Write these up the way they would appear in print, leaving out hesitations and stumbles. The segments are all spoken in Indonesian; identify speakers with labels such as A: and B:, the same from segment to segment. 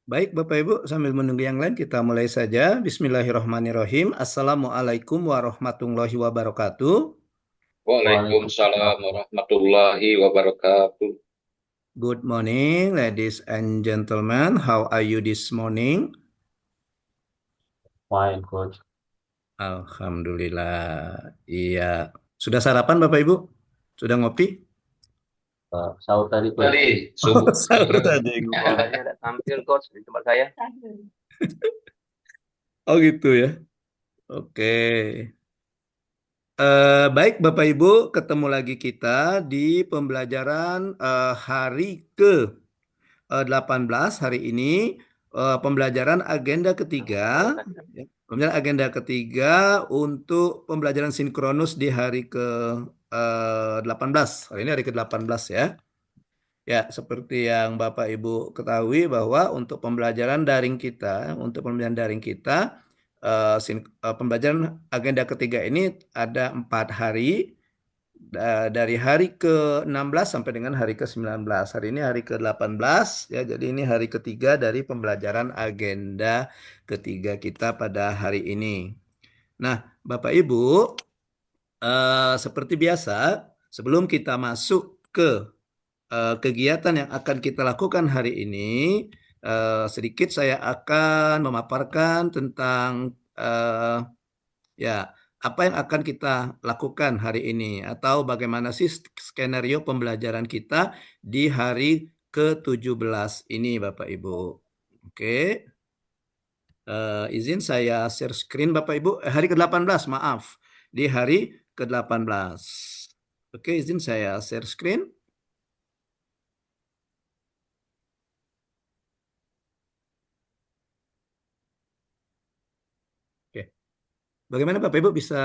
A: Baik, Bapak Ibu, sambil menunggu yang lain, kita mulai saja. Bismillahirrahmanirrahim. Assalamualaikum warahmatullahi wabarakatuh.
B: Waalaikumsalam
C: Waalaikumsalam.
B: warahmatullahi wabarakatuh.
A: Good morning, ladies and gentlemen. How are you this morning?
C: Fine, coach.
A: Alhamdulillah. Iya. Sudah sarapan, Bapak Ibu? Sudah ngopi?
C: Sahur tadi, coach.
B: Tadi
A: Oh,
B: subuh.
A: sahur tadi.
C: Suaranya ada tampil, coach, di tempat saya.
A: Oh, gitu ya. Oke. Baik, Bapak Ibu, ketemu lagi kita di pembelajaran hari ke 18 hari ini, pembelajaran agenda ketiga, ya, pembelajaran agenda ketiga untuk pembelajaran sinkronus di hari ke 18. Hari ini hari ke-18 ya. Ya, seperti yang Bapak Ibu ketahui bahwa untuk pembelajaran daring kita, pembelajaran agenda ketiga ini ada 4 hari. Dari hari ke-16 sampai dengan hari ke-19. Hari ini hari ke-18 ya. Jadi ini hari ketiga dari pembelajaran agenda ketiga kita pada hari ini. Nah, Bapak Ibu, seperti biasa, sebelum kita masuk ke kegiatan yang akan kita lakukan hari ini, sedikit saya akan memaparkan tentang ya, apa yang akan kita lakukan hari ini atau bagaimana sih skenario pembelajaran kita di hari ke-17 ini, Bapak Ibu. Oke, izin saya share screen Bapak Ibu. Hari ke-18, maaf. Di hari ke-18. Oke, izin saya share screen. Oke. Bagaimana Bapak Ibu bisa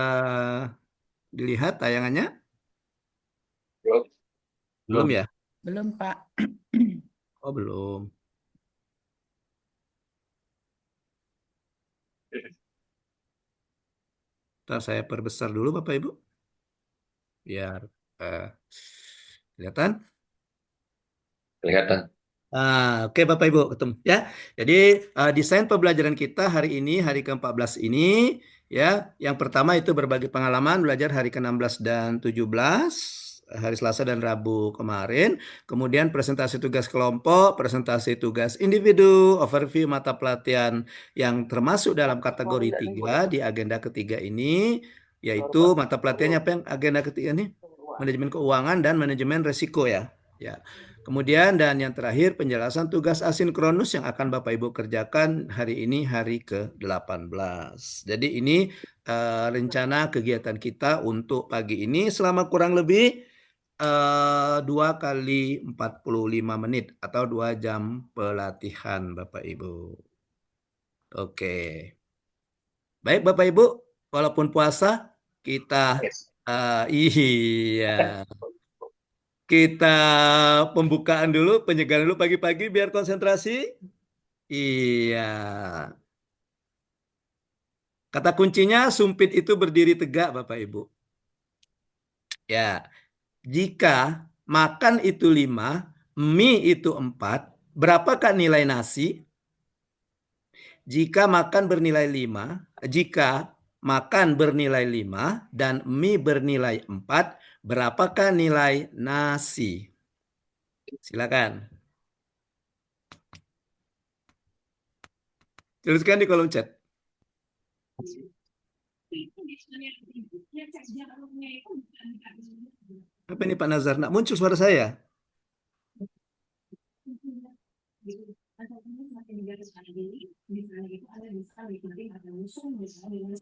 A: dilihat tayangannya?
B: Belum.
A: Belum
C: Belum.
A: ya?
D: Belum, Pak.
A: Oh, belum. Ntar saya perbesar dulu Bapak Ibu. Biar kelihatan.
B: Kelihatan.
A: Oke Bapak Ibu, ketemu ya. Jadi desain pembelajaran kita hari ini, hari ke-14 ini, ya, yang pertama itu berbagi pengalaman belajar hari ke-16 dan 17, hari Selasa dan Rabu kemarin. Kemudian presentasi tugas kelompok, presentasi tugas individu, overview mata pelatihan yang termasuk dalam kategori 3 di agenda ketiga ini, yaitu mata pelatihannya apa yang agenda ketiga ini? Manajemen keuangan dan manajemen risiko ya. Ya. Kemudian dan yang terakhir penjelasan tugas asinkronus yang akan Bapak Ibu kerjakan hari ini hari ke-18. Jadi ini rencana kegiatan kita untuk pagi ini selama kurang lebih 2 kali 45 menit atau 2 jam pelatihan Bapak Ibu. Oke. Baik Bapak Ibu, walaupun puasa kita
B: Yes.
A: iya. Kita pembukaan dulu, penyegaran dulu pagi-pagi biar konsentrasi. Iya. Kata kuncinya sumpit itu berdiri tegak, Bapak Ibu. Ya, jika makan itu 5, mie itu 4, berapakah nilai nasi? Jika makan bernilai 5 dan mie bernilai 4, berapakah nilai nasi? Silakan. Tuliskan di kolom chat. Apa ini Pak Nazar? Nak muncul suara saya?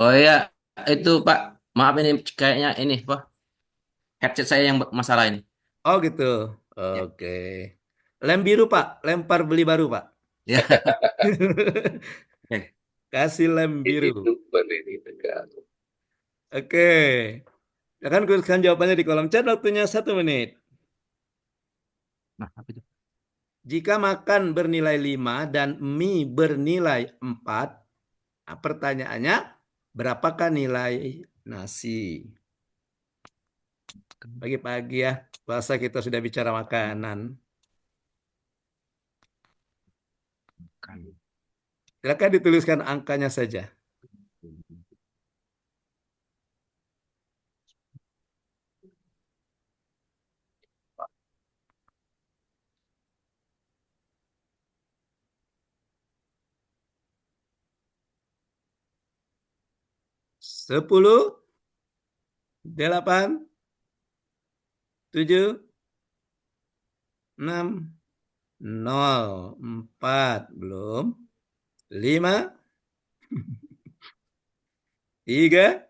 C: Oh iya, itu Pak. Maaf ini kayaknya ini, Pak. Headset saya yang masalah ini.
A: Oh gitu.
C: Ya.
A: Oke. Lem biru Pak, lempar beli baru Pak.
C: Ya. Oke.
A: Kasih lem biru.
B: Itu berdiri tegak.
A: Oke. Akan tuliskan jawabannya di kolom chat, waktunya 1 menit.
C: Nah, apa itu?
A: Jika makan bernilai 5 dan mie bernilai 4, pertanyaannya berapakah nilai nasi? Pagi-pagi ya, puasa kita sudah bicara makanan. Silakan dituliskan angkanya saja. 10, 8, 7, 6, 0, 4, belum. 5, 3,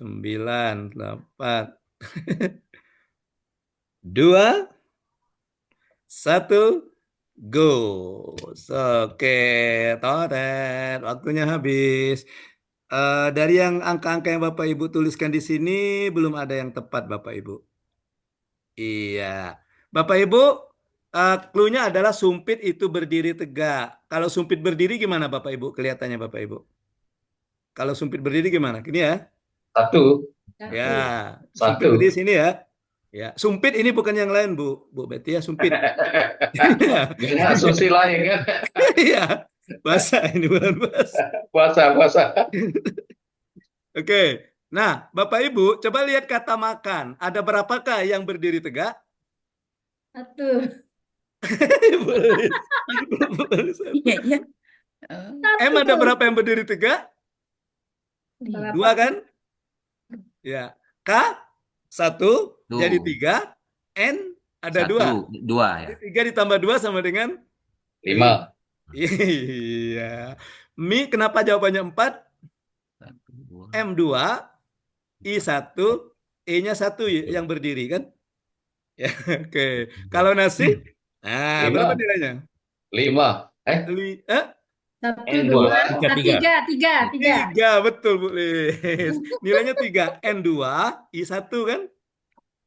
A: 9, 8, 2, 1, go. Oke, Toret, waktunya habis. Dari yang angka-angka yang Bapak Ibu tuliskan di sini, belum ada yang tepat, Bapak Ibu. Iya. Bapak Ibu, clue-nya adalah sumpit itu berdiri tegak. Kalau sumpit berdiri gimana Bapak Ibu? Kelihatannya Bapak Ibu. Kalau sumpit berdiri gimana? Gini ya.
B: Satu.
A: Ya, sumpit
B: Satu.
A: berdiri sini ya. Ya, sumpit ini bukan yang lain, Bu Betty ya, sumpit.
B: Jangan asumsi lain kan.
A: Iya, basah ini bulan puasa.
B: Puasa, puasa.
A: Oke. Nah, Bapak Ibu, coba lihat kata makan. Ada berapakah yang berdiri tegak?
D: Satu.
A: Boleh. Boleh.
D: Iya, iya.
A: M ada berapa yang berdiri tegak?
D: Berapa?
A: 2 kan? Ya. K 1
C: Tuh.
A: jadi 3. N ada 2.
C: 2 ya.
A: 3 ditambah 2 sama dengan
B: 5.
A: Iya. Mi kenapa jawabannya 4?
C: 1, 2.
A: M2, I1, E-nya 1 yang berdiri kan? Ya, oke. Kalau nasi? Nah,
B: 5.
A: berapa nilainya?
B: 5.
D: Satu,
B: N2.
D: dua,
C: Tiga.
D: tiga.
A: 3, betul Bu Lis. Nilainya 3. N2, I1 kan?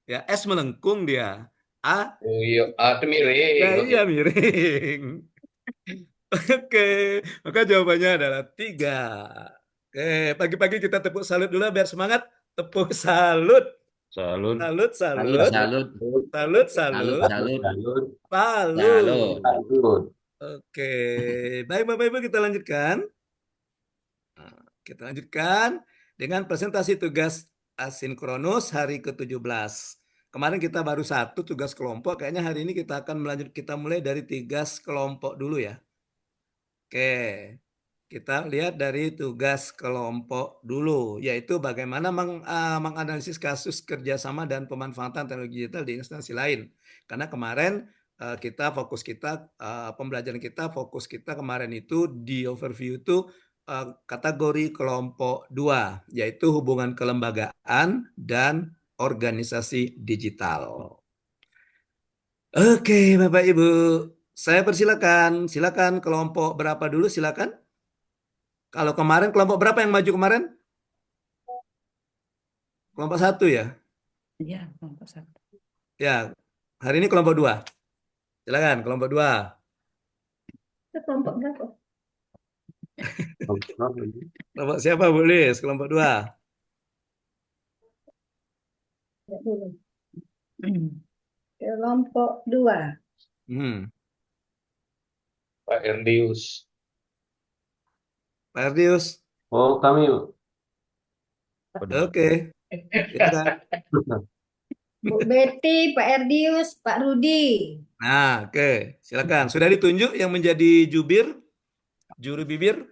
A: Ya, S melengkung dia. A,
B: Oh iya, itu miring.
A: ya
B: Oke.
A: iya miring. Oke, maka jawabannya adalah 3. Oke, pagi-pagi kita tepuk salut dulu biar semangat. Tepuk salut.
E: Salut.
A: Salut,
C: Salut,
A: salut.
C: salut.
A: Salut,
C: Salut,
A: salut.
C: salut.
E: Salut.
A: Salut.
E: Salut.
A: Oke, baik Bapak Ibu kita lanjutkan. Nah, kita lanjutkan dengan presentasi tugas asinkronus hari ke-17. Kemarin kita baru 1 tugas kelompok, kayaknya hari ini kita akan kita mulai dari tugas kelompok dulu ya. Oke, kita lihat dari tugas kelompok dulu, yaitu bagaimana menganalisis kasus kerjasama dan pemanfaatan teknologi digital di instansi lain. Karena kemarin pembelajaran kita, fokus kita kemarin itu di overview itu kategori kelompok 2, yaitu hubungan kelembagaan dan organisasi digital. Oke, Bapak Ibu, saya persilakan. Silakan kelompok berapa dulu, silakan. Kalau kemarin kelompok berapa yang maju kemarin? Kelompok 1 ya?
D: Iya, kelompok 1.
A: Ya, hari ini kelompok 2. Silakan, kelompok 2.
D: Itu kelompok berapa?
A: Kelompok siapa, Bu Lis? Kelompok 2.
D: Kelompok 2.
B: Pak Erdius.
A: Pak Erdius.
E: Oh, kami.
A: Oke. Silakan.
D: Bu Betty, Pak Erdius, Pak Rudi.
A: Nah, oke. Silakan. Sudah ditunjuk yang menjadi juru bibir?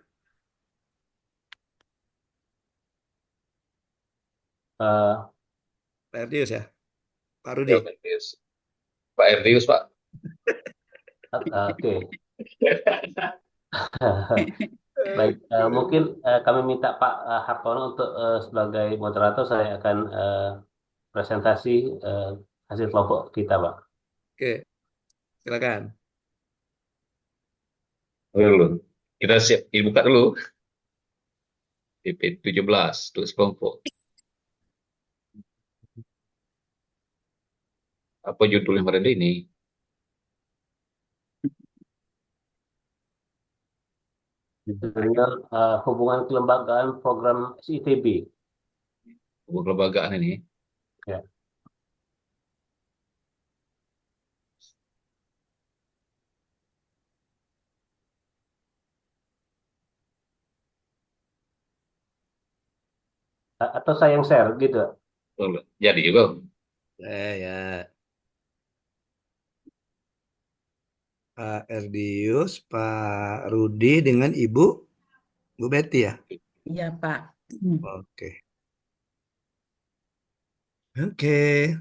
A: Pak Erdius ya? Pak Rudi.
B: Pak Erdius, Pak.
E: Oke. Baik, mungkin kami minta Pak Hartono untuk sebagai moderator. Saya akan presentasi hasil kelompok kita, Pak.
A: Oke. Silakan.
B: Dulu. Kita siap dibuka dulu. PP 17 tugas kelompok. Apa judul yang ada ini?
E: Judulnya hubungan kelembagaan program SITB.
B: Hubungan kelembagaan ini.
E: Ya. Atau saya yang share gitu.
B: Betul. Jadi juga.
A: Ya, Pak Erdius, Pak Rudi dengan Ibu Bu Betty ya.
D: Iya, Pak.
A: Oke. Oke.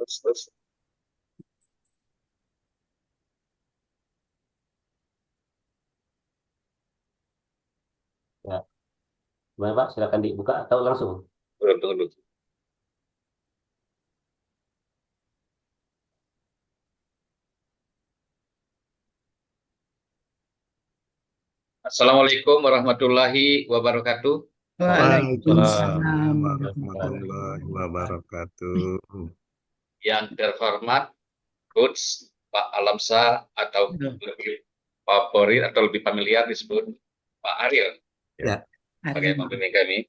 B: Terus.
E: Ya, gimana Pak? Silakan dibuka atau langsung.
B: Tunggu. Assalamualaikum warahmatullahi wabarakatuh.
A: Waalaikumsalam
D: Waalaikumsalam.
A: warahmatullahi wabarakatuh.
B: Yang terhormat Coach Pak Alamsa atau lebih favorit atau lebih familiar disebut Pak Ariel
A: Ya,
B: sebagai pembimbing kami.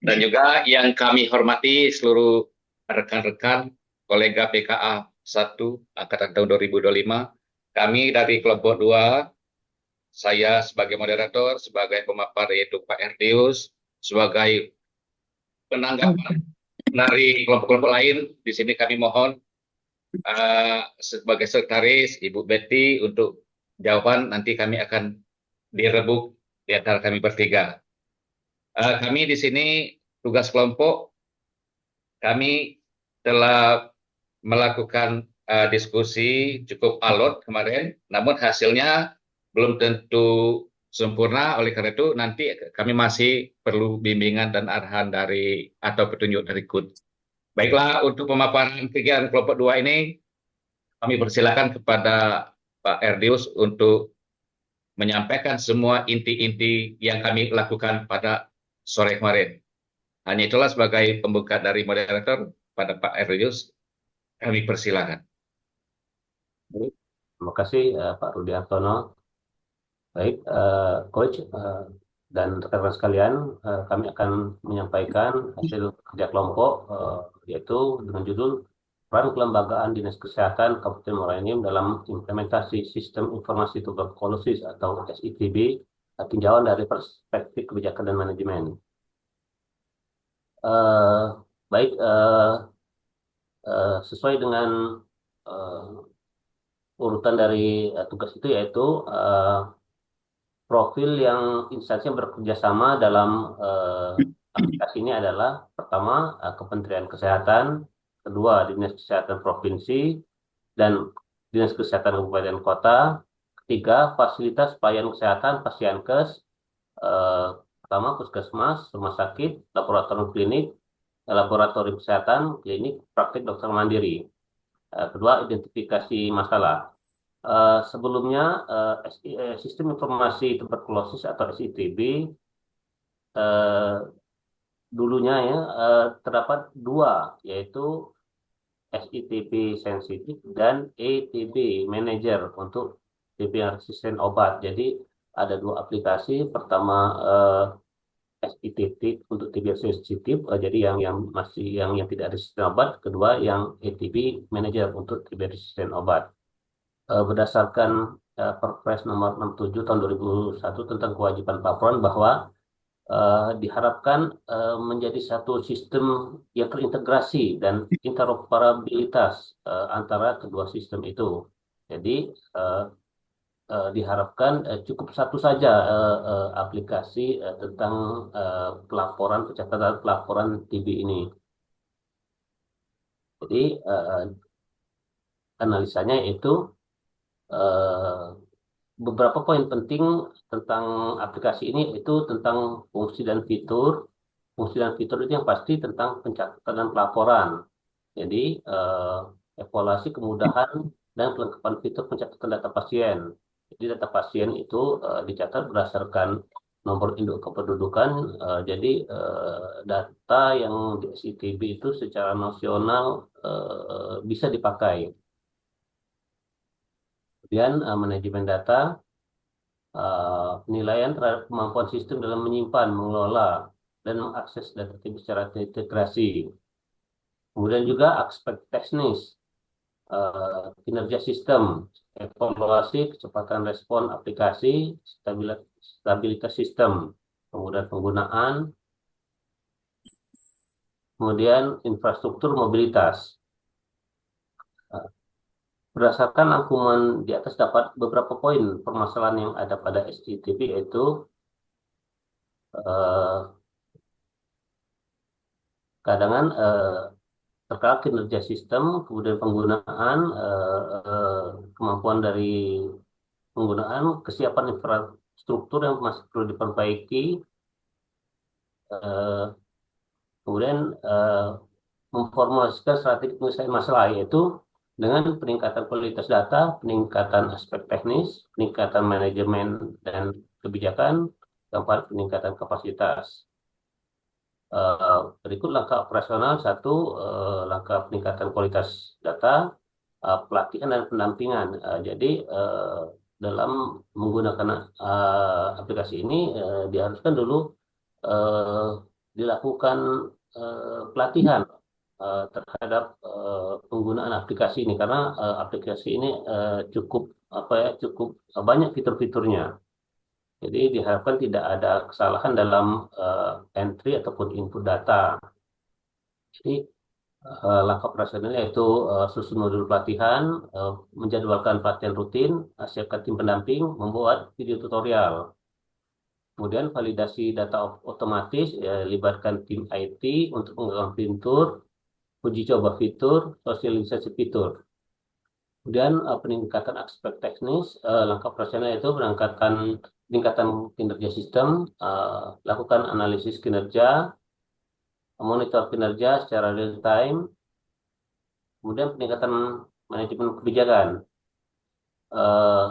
B: Dan juga yang kami hormati seluruh rekan-rekan kolega PKA 1 angkatan tahun 2025. Kami dari kelompok 2, saya sebagai moderator, sebagai pemapar yaitu Pak Erdius, sebagai penanggapan dari kelompok-kelompok lain. Di sini kami mohon sebagai sekretaris Ibu Betty untuk jawaban, nanti kami akan direbuk di antara kami bertiga. Kami di sini tugas kelompok, kami telah melakukan diskusi cukup alot kemarin, namun hasilnya belum tentu sempurna. Oleh karena itu nanti kami masih perlu bimbingan dan arahan dari atau petunjuk dari KUD. Baiklah, untuk pemaparan kegiatan kelompok 2 ini kami persilakan kepada Pak Erdius untuk menyampaikan semua inti-inti yang kami lakukan pada sore kemarin. Hanya itulah sebagai pembuka dari moderator pada Pak Erdius, kami persilakan.
E: Baik, terima kasih Pak Rudi Hartono. Baik, Coach dan rekan-rekan sekalian, kami akan menyampaikan hasil kerja kelompok, yaitu dengan judul Peran Kelembagaan Dinas Kesehatan Kabupaten Muara Enim dalam Implementasi Sistem Informasi Tuberkulosis atau SITB, tinjauan dari perspektif kebijakan dan manajemen. Baik, sesuai dengan urutan dari tugas itu, yaitu profil yang instansi yang bekerja sama dalam aplikasi ini adalah pertama Kementerian Kesehatan, kedua Dinas Kesehatan Provinsi dan Dinas Kesehatan Kabupaten Kota, ketiga fasilitas pelayanan kesehatan Pasienkes, pertama puskesmas, rumah sakit, laboratorium klinik, laboratorium kesehatan, klinik, praktik dokter mandiri. Kedua identifikasi masalah. Sebelumnya Sistem Informasi Tuberkulosis atau SITB dulunya ya terdapat dua, yaitu SITB sensitif dan ETB manager untuk TB resisten obat. Jadi ada dua aplikasi. Pertama SITB untuk TB sensitif, jadi yang masih yang tidak resisten obat. Kedua yang ETB manager untuk TB resisten obat. Berdasarkan Perpres nomor 67 tahun 2001 tentang kewajiban laporan bahwa diharapkan menjadi satu sistem yang terintegrasi dan interoperabilitas antara kedua sistem itu. Jadi diharapkan cukup satu saja aplikasi tentang pelaporan pencatatan pelaporan TB ini. Jadi analisanya itu beberapa poin penting tentang aplikasi ini, itu tentang fungsi dan fitur. Fungsi dan fitur itu yang pasti tentang pencatatan dan pelaporan. Jadi evaluasi kemudahan dan kelengkapan fitur pencatatan data pasien. Jadi data pasien itu dicatat berdasarkan nomor induk kependudukan. Jadi data yang di SITB itu secara nasional bisa dipakai. Kemudian manajemen data, penilaian terhadap kemampuan sistem dalam menyimpan, mengelola, dan mengakses data secara terintegrasi. Kemudian juga aspek teknis, kinerja sistem, evaluasi kecepatan respon aplikasi, stabilitas sistem, kemudian penggunaan, kemudian infrastruktur mobilitas. Berdasarkan rangkuman di atas dapat beberapa poin permasalahan yang ada pada SCTP, yaitu eh, kadangan terkait kinerja sistem, kemudian penggunaan, kemampuan dari penggunaan, kesiapan infrastruktur yang masih perlu diperbaiki, eh, kemudian memformulasikan strategi penyelesaian masalah, yaitu dengan peningkatan kualitas data, peningkatan aspek teknis, peningkatan manajemen dan kebijakan, keempat peningkatan kapasitas. Berikut langkah operasional. Satu, langkah peningkatan kualitas data, pelatihan dan pendampingan. Jadi dalam menggunakan aplikasi ini diharuskan dulu eh, dilakukan pelatihan terhadap penggunaan aplikasi ini, karena aplikasi ini cukup cukup banyak fitur-fiturnya. Jadi diharapkan tidak ada kesalahan dalam entry ataupun input data. Jadi langkah operasionalnya yaitu susun modul pelatihan, menjadwalkan pelatihan rutin, siapkan tim pendamping, membuat video tutorial. Kemudian validasi data otomatis, libatkan tim IT untuk mengembangkan fitur, uji coba fitur, sosialisasi fitur. Kemudian peningkatan aspek teknis, langkah operasional itu peningkatan kinerja sistem, lakukan analisis kinerja, monitor kinerja secara real time, kemudian peningkatan manajemen kebijakan. Eh,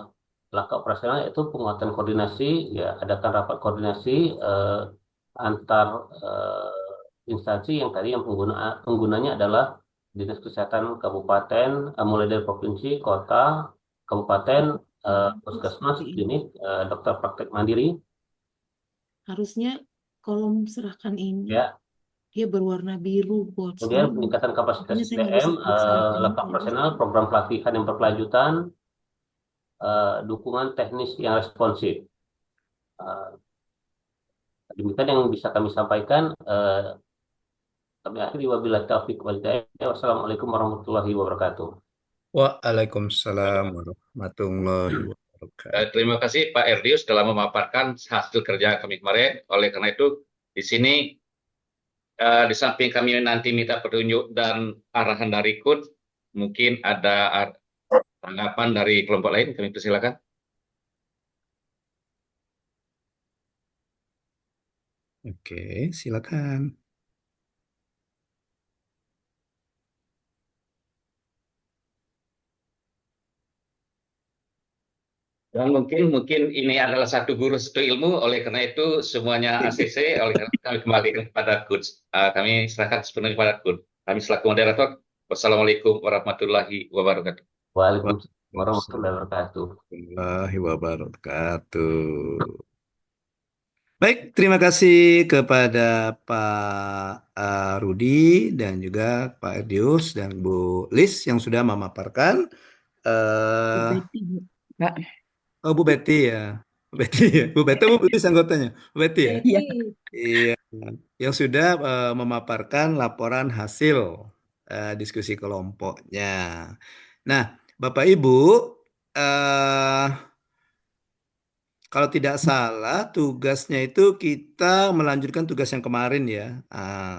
E: Langkah operasional itu penguatan koordinasi, ya adakan rapat koordinasi antar instansi yang tadi yang penggunanya adalah Dinas Kesehatan Kabupaten, mulai dari provinsi, kota, kabupaten, puskesmas,
F: Seperti ini.
E: klinik, dokter praktek mandiri,
F: Harusnya kolom serahkan ini
E: ya.
F: dia berwarna biru, bos.
E: Kemudian
F: Ini
E: peningkatan kapasitas
F: makanya saya nggak
E: SDM,
F: bisa klik serahkan ini
E: langkah
F: kalau
E: operasional, program pelatihan yang berkelanjutan, dukungan teknis yang responsif. Eh, Demikian yang bisa kami sampaikan. Kami akhiri, wabillahi taufiq wal hidayah. Wassalamualaikum warahmatullahi wabarakatuh.
A: Waalaikumsalam warahmatullahi wabarakatuh.
B: Terima kasih Pak Erdius telah memaparkan hasil kerja kami kemarin. Oleh karena itu, di sini di samping kami nanti minta petunjuk dan arahan dari KUD, mungkin ada tanggapan dari kelompok lain, kami persilakan.
A: Oke, silakan.
B: Dan mungkin ini adalah satu guru satu ilmu, oleh karena itu semuanya ACC, oleh karena itu kami kembalikan kepada KUD. Kami serahkan sepenuhnya kepada KUD. Kami selaku moderator, wassalamualaikum warahmatullahi wabarakatuh.
E: Waalaikumsalam warahmatullahi wabarakatuh.
A: Warahmatullahi wabarakatuh. Baik, terima kasih kepada Pak Rudi dan juga Pak Erdius dan Bu Lis yang sudah memaparkan.
F: Betty, Pak.
A: Oh, Bu Betty ya. Bu Betty ya. Bu Betty, Bu Lis anggotanya. Bu Betty ya.
F: Iya.
A: Iya, yang sudah memaparkan laporan hasil diskusi kelompoknya. Nah, Bapak Ibu, eh, kalau tidak salah tugasnya itu kita melanjutkan tugas yang kemarin ya,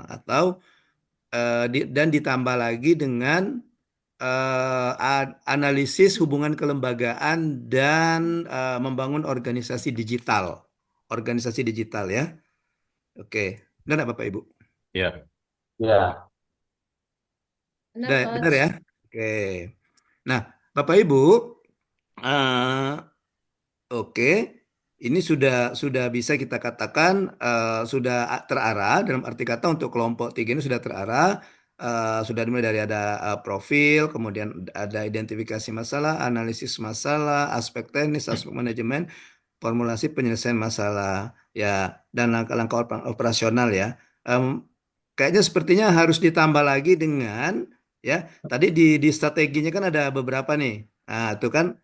A: atau dan ditambah lagi dengan analisis hubungan kelembagaan dan membangun organisasi digital ya. Oke, benar nggak Bapak Ibu?
B: Ya.
E: Ya,
D: Benar,
A: Benar
D: Coach.
A: ya? Oke. Nah, Bapak Ibu, eh, oke, ini sudah bisa kita katakan sudah terarah, dalam arti kata untuk kelompok 3 ini sudah terarah. sudah dimulai dari ada profil, kemudian ada identifikasi masalah, analisis masalah, aspek teknis, aspek manajemen, formulasi penyelesaian masalah, ya, dan langkah-langkah operasional ya. Kayaknya sepertinya harus ditambah lagi dengan ya, tadi di strateginya kan ada beberapa nih. Nah, itu kan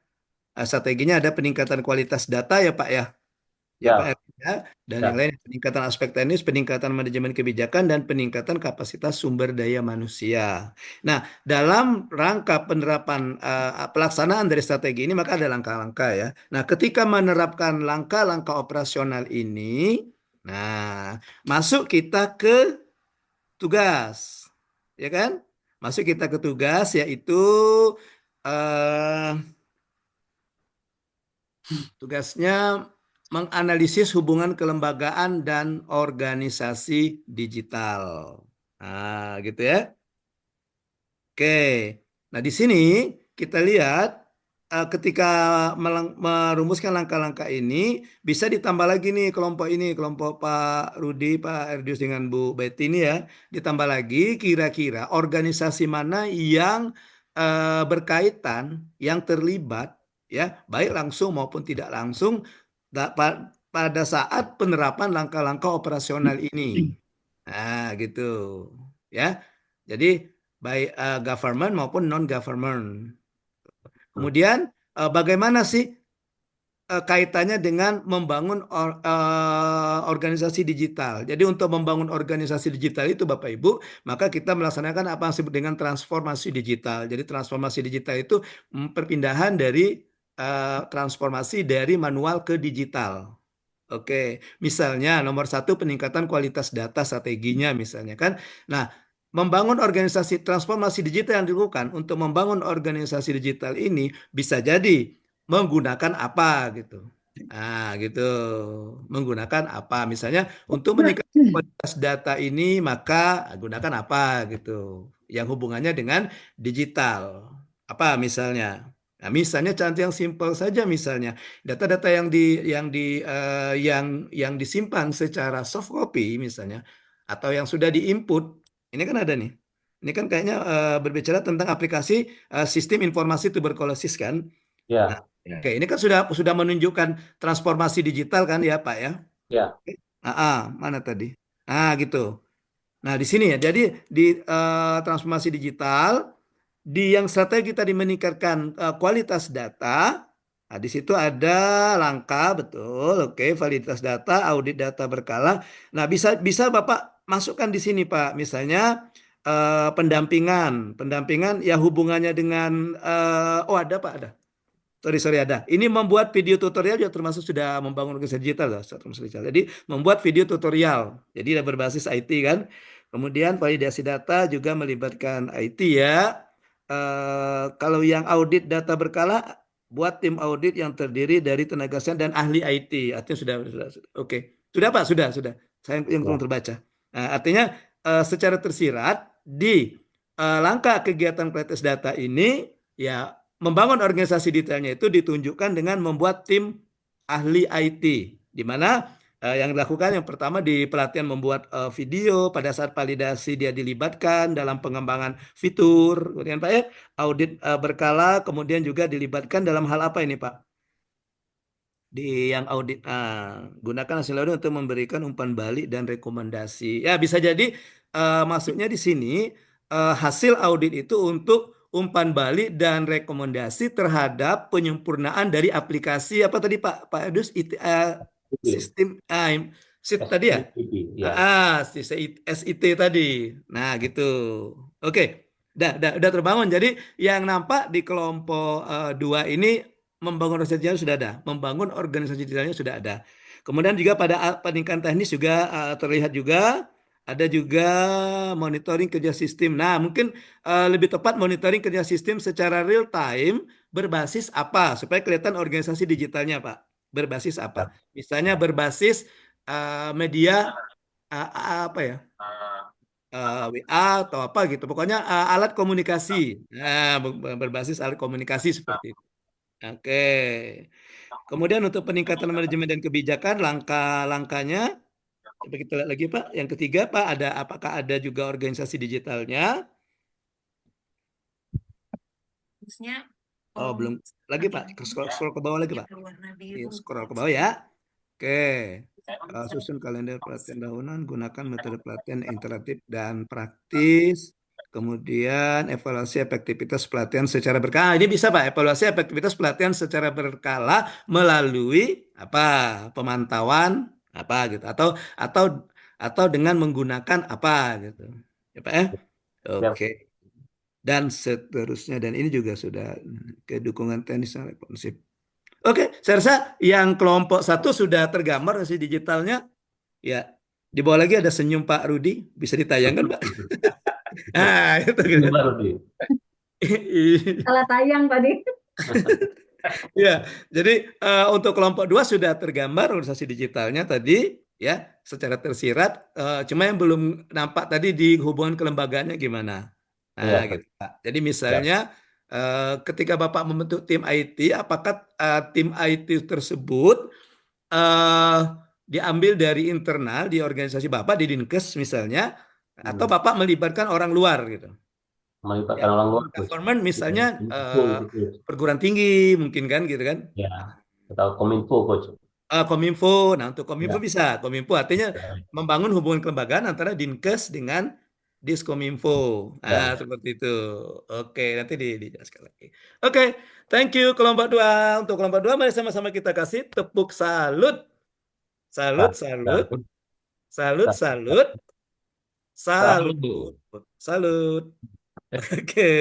A: strateginya ada peningkatan kualitas data ya Pak ya. Ya Pak
E: Ya,
A: RT, ya. Dan yang
E: ya.
A: lain peningkatan aspek teknis, peningkatan manajemen kebijakan, dan peningkatan kapasitas sumber daya manusia. Nah, dalam rangka penerapan pelaksanaan dari strategi ini maka ada langkah-langkah ya. Nah, ketika menerapkan langkah-langkah operasional ini, nah masuk kita ke tugas, ya kan? Masuk kita ke tugas yaitu eh, tugasnya menganalisis hubungan kelembagaan dan organisasi digital. Nah, gitu ya. Oke. Nah, di sini kita lihat ketika merumuskan langkah-langkah ini bisa ditambah lagi nih kelompok ini, kelompok Pak Rudi, Pak Erdius dengan Bu Betty ini ya. Ditambah lagi kira-kira organisasi mana yang berkaitan, yang terlibat ya, baik langsung maupun tidak langsung pada saat penerapan langkah-langkah operasional ini. Nah, gitu ya. Jadi baik government maupun non-government. Kemudian bagaimana sih kaitannya dengan membangun organisasi digital. Jadi untuk membangun organisasi digital itu Bapak Ibu, maka kita melaksanakan apa yang disebut dengan transformasi digital. Jadi transformasi digital itu perpindahan dari transformasi dari manual ke digital. Oke, misalnya nomor satu peningkatan kualitas data strateginya misalnya kan. Nah, membangun organisasi transformasi digital yang dilakukan untuk membangun organisasi digital ini bisa jadi menggunakan apa gitu. Nah, gitu. Menggunakan apa? Misalnya untuk meningkatkan kualitas data ini maka gunakan apa gitu. Yang hubungannya dengan digital. Apa misalnya? Nah, misalnya contoh yang simpel saja misalnya data-data yang disimpan secara soft copy misalnya atau yang sudah diinput ini kan ada nih. Ini kan kayaknya berbicara tentang aplikasi sistem informasi tuberkulosis kan. Nah,
E: Ya,
A: oke, ini kan sudah menunjukkan transformasi digital kan ya Pak ya.
E: ya.
A: Mana tadi? Nah, gitu. Nah, di sini ya. Jadi di transformasi digital di yang strategi tadi meningkatkan kualitas data. Nah, di situ ada langkah betul, oke, validitas data, audit data berkala. Nah, bisa bisa Bapak masukkan di sini Pak, misalnya pendampingan ya hubungannya dengan oh ada Pak ada. Sorry ada. Ini membuat video tutorial juga termasuk sudah membangun organisasi digital loh, Jadi membuat video tutorial. Jadi ada berbasis IT kan. Kemudian validasi data juga melibatkan IT ya. Kalau yang audit data berkala, buat tim audit yang terdiri dari tenaga kesehatan dan ahli IT. Artinya sudah. Oke. Sudah Pak, sudah. Saya yang belum
E: Ya.
A: terbaca. Nah, artinya secara tersirat di langkah kegiatan kualitas data ini ya membangun organisasi detailnya itu ditunjukkan dengan membuat tim ahli IT, di mana yang dilakukan yang pertama di pelatihan membuat video, pada saat validasi dia dilibatkan dalam pengembangan fitur, kemudian Pak ya, audit berkala, kemudian juga dilibatkan dalam hal apa ini Pak? Di yang audit, gunakan hasil audit untuk memberikan umpan balik dan rekomendasi. Ya bisa jadi maksudnya di sini hasil audit itu untuk umpan balik dan rekomendasi terhadap penyempurnaan dari aplikasi apa tadi Pak Edus
E: Oke.
A: sistem tadi ya
E: SIP, ya.
A: SIT tadi. Nah gitu. Oke, udah terbangun. Jadi yang nampak di kelompok dua ini membangun organisasi digital sudah ada, membangun organisasi digitalnya sudah ada. Kemudian juga pada peningkatan teknis juga terlihat juga ada juga monitoring kerja sistem. Nah, mungkin lebih tepat monitoring kerja sistem secara real time berbasis apa? Supaya kelihatan organisasi digitalnya, Pak. Berbasis apa? Misalnya berbasis media apa ya? WA atau apa gitu. Pokoknya alat komunikasi. Nah, berbasis alat komunikasi seperti itu. Oke. Kemudian untuk peningkatan manajemen dan kebijakan, langkah-langkahnya Coba kita lihat lagi Pak. Yang ketiga Pak, apakah ada juga organisasi digitalnya?
F: Harusnya
A: Oh,
F: kolom
A: belum. Lagi Pak, scroll ke bawah lagi Pak.
F: berwarna
A: Iya,
F: biru.
A: scroll ke bawah ya. Oke. Susun kalender pelatihan tahunan, gunakan metode pelatihan interaktif dan praktis. Kemudian evaluasi efektivitas pelatihan secara berkala. Ini bisa Pak, evaluasi efektivitas pelatihan secara berkala melalui apa? Pemantauan apa gitu atau dengan menggunakan apa gitu. Ya Pak ya?
E: Ya,
A: Oke. Dan seterusnya dan ini juga sudah ke dukungan teknis dan responsif. Oke, saya rasa yang kelompok satu sudah tergambar hasil digitalnya. Ya, di bawah lagi ada senyum Pak Rudi, bisa ditayangkan Pak. Nah, itu
E: ini
A: gitu.
E: baru di.
D: Salah tayang tadi.
A: Ya, jadi untuk kelompok dua sudah tergambar organisasi digitalnya tadi, ya, secara tersirat. Cuma yang belum nampak tadi di hubungan kelembagaannya gimana. Nah,
E: Ya,
A: gitu Pak. Jadi
E: ya.
A: misalnya ketika Bapak membentuk tim IT, apakah tim IT tersebut eh, diambil dari internal di organisasi Bapak di Dinkes misalnya, atau
E: Hmm.
A: Bapak melibatkan orang luar gitu. Ya,
E: Melibatkan orang luar, Coach.
A: government misalnya
E: Kominfo gitu.
A: perguruan tinggi mungkin kan gitu kan.
E: Ya, atau Kominfo, Coach.
A: Kominfo. Nah, untuk Kominfo
E: Ya,
A: bisa. Kominfo artinya
E: ya,
A: membangun hubungan kelembagaan antara Dinkes dengan Diskominfo. Nah,
E: ya.
A: seperti itu. Oke, nanti dijelaskan lagi. Oke, thank you kelompok dua. Untuk kelompok dua, mari sama-sama kita kasih tepuk salut. Salut,
E: Sah,
A: salut,
E: sah,
A: salut,
E: sah,
A: salut, salut,
C: Selalu.
A: salut. Oke.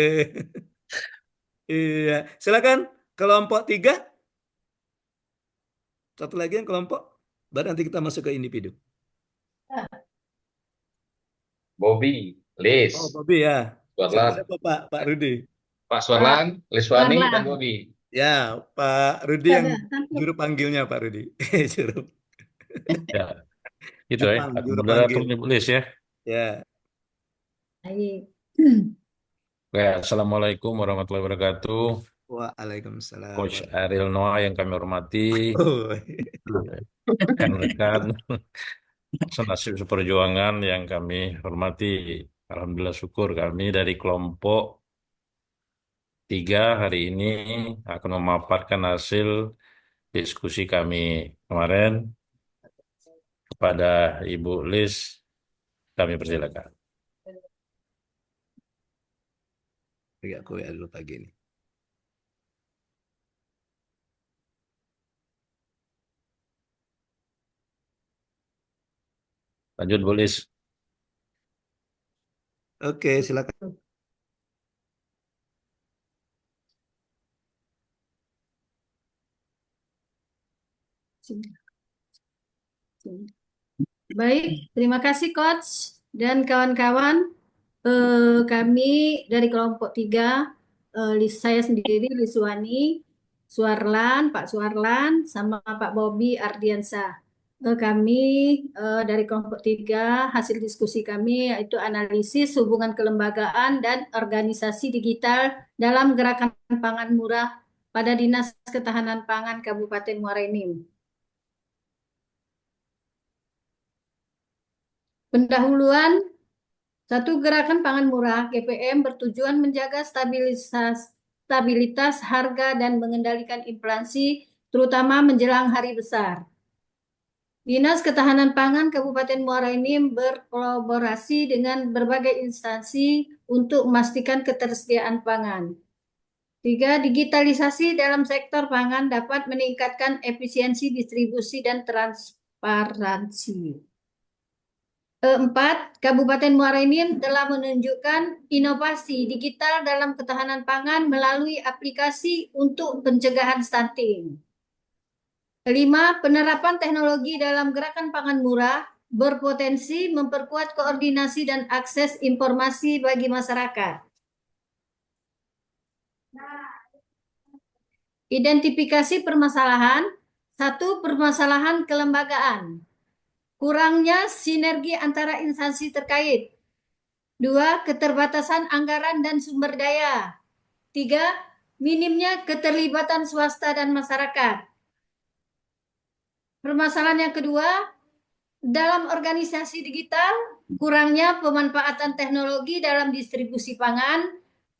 A: Iya, silakan kelompok tiga. Satu lagi yang kelompok. Baru nanti kita masuk ke individu.
B: Bobby,
A: Oh,
B: Liz,
A: Bobby ya.
B: Suarlan,
A: Siapa Pak Rudi?
B: Pak Suarlan, Liswani, dan
D: Warlan.
B: Bobby.
A: Ya, Pak Rudi yang
D: Ada, kan?
A: juru panggilnya Pak Rudi. Juru,
C: Ya, itu ya.
A: juru
C: Moderator
A: panggil.
C: list ya.
A: Ya,
D: Baik.
C: Oke, Assalamualaikum warahmatullahi wabarakatuh.
A: waalaikumsalam.
C: Coach Ariel Noah yang kami hormati,
A: Oh,
C: rekan-rekan senasib seperjuangan yang kami hormati. Alhamdulillah syukur kami dari kelompok 3 hari ini akan memaparkan hasil diskusi kami kemarin kepada Ibu Liz. Kami persilakan.
A: aku ya dulu pagi ini.
C: Lanjut Bu Liz.
A: Oke, silakan.
D: Baik, terima kasih Coach dan kawan-kawan. Kami dari kelompok 3, saya sendiri Liswani, Suarlan, Pak Suarlan, sama Pak Bobi Ardiansa. Kami dari kelompok 3, hasil diskusi kami yaitu analisis hubungan kelembagaan dan organisasi digital dalam gerakan pangan murah pada Dinas Ketahanan Pangan Kabupaten Muara Enim. Pendahuluan, satu gerakan pangan murah GPM bertujuan menjaga stabilitas harga dan mengendalikan inflasi, terutama menjelang hari besar. Dinas Ketahanan Pangan Kabupaten Muara Enim berkolaborasi dengan berbagai instansi untuk memastikan ketersediaan pangan. 3. Digitalisasi dalam sektor pangan dapat meningkatkan efisiensi distribusi dan transparansi. 4. Kabupaten Muara Enim telah menunjukkan inovasi digital dalam ketahanan pangan melalui aplikasi untuk pencegahan stunting. 5. Penerapan teknologi dalam gerakan pangan murah berpotensi memperkuat koordinasi dan akses informasi bagi masyarakat. Identifikasi permasalahan. 1. Permasalahan kelembagaan. Kurangnya sinergi antara instansi terkait. 2. Keterbatasan anggaran dan sumber daya. 3. Minimnya keterlibatan swasta dan masyarakat. Permasalahan yang kedua, dalam organisasi digital, kurangnya pemanfaatan teknologi dalam distribusi pangan,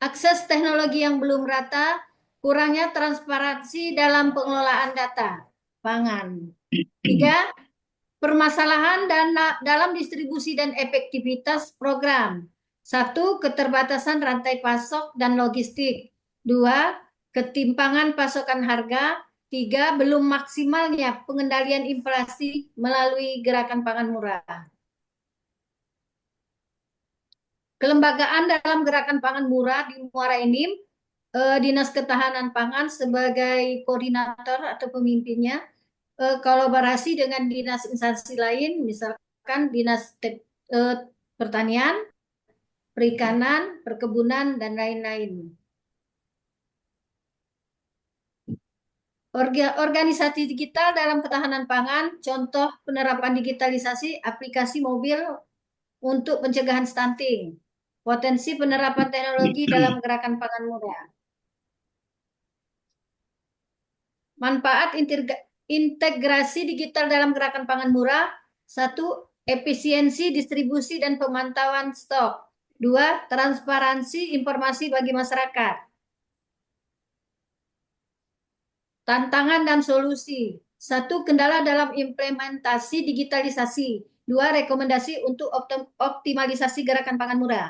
D: akses teknologi yang belum rata, kurangnya transparansi dalam pengelolaan data pangan. 3. Permasalahan dalam distribusi dan efektivitas program. 1. Keterbatasan rantai pasok dan logistik. 2. Ketimpangan pasokan harga. 3. Belum maksimalnya pengendalian inflasi melalui gerakan pangan murah. Kelembagaan dalam gerakan pangan murah di Muara Enim, Dinas Ketahanan Pangan sebagai koordinator atau pemimpinnya, kolaborasi dengan dinas instansi lain, misalkan Dinas Pertanian, Perikanan, Perkebunan, dan lain-lain. Organisasi digital dalam ketahanan pangan, contoh penerapan digitalisasi aplikasi mobil untuk pencegahan stunting, potensi penerapan teknologi dalam gerakan pangan murah. Manfaat integrasi digital dalam gerakan pangan murah. 1. Efisiensi distribusi dan pemantauan stok. 2. Transparansi informasi bagi masyarakat. Tantangan dan solusi. 1. Kendala dalam implementasi digitalisasi. 2. Rekomendasi untuk optimalisasi gerakan pangan murah.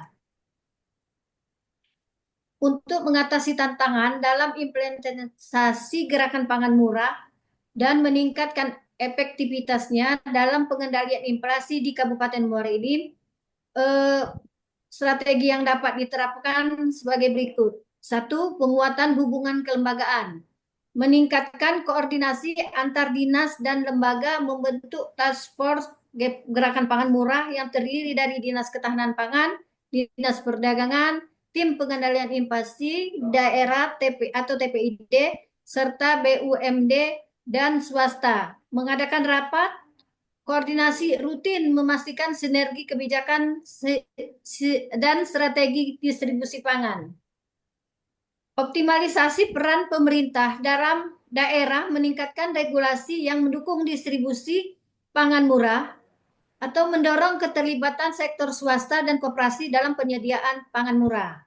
D: Untuk mengatasi tantangan dalam implementasi gerakan pangan murah dan meningkatkan efektivitasnya dalam pengendalian inflasi di Kabupaten Muara Enim, strategi yang dapat diterapkan sebagai berikut. 1. Penguatan hubungan kelembagaan. Meningkatkan koordinasi antar dinas dan lembaga, membentuk task force gerakan pangan murah yang terdiri dari Dinas Ketahanan Pangan, Dinas Perdagangan, tim pengendalian inflasi, daerah atau TPID, serta BUMD dan swasta. Mengadakan rapat koordinasi rutin memastikan sinergi kebijakan dan strategi distribusi pangan. Optimalisasi peran pemerintah dalam daerah meningkatkan regulasi yang mendukung distribusi pangan murah atau mendorong keterlibatan sektor swasta dan koperasi dalam penyediaan pangan murah.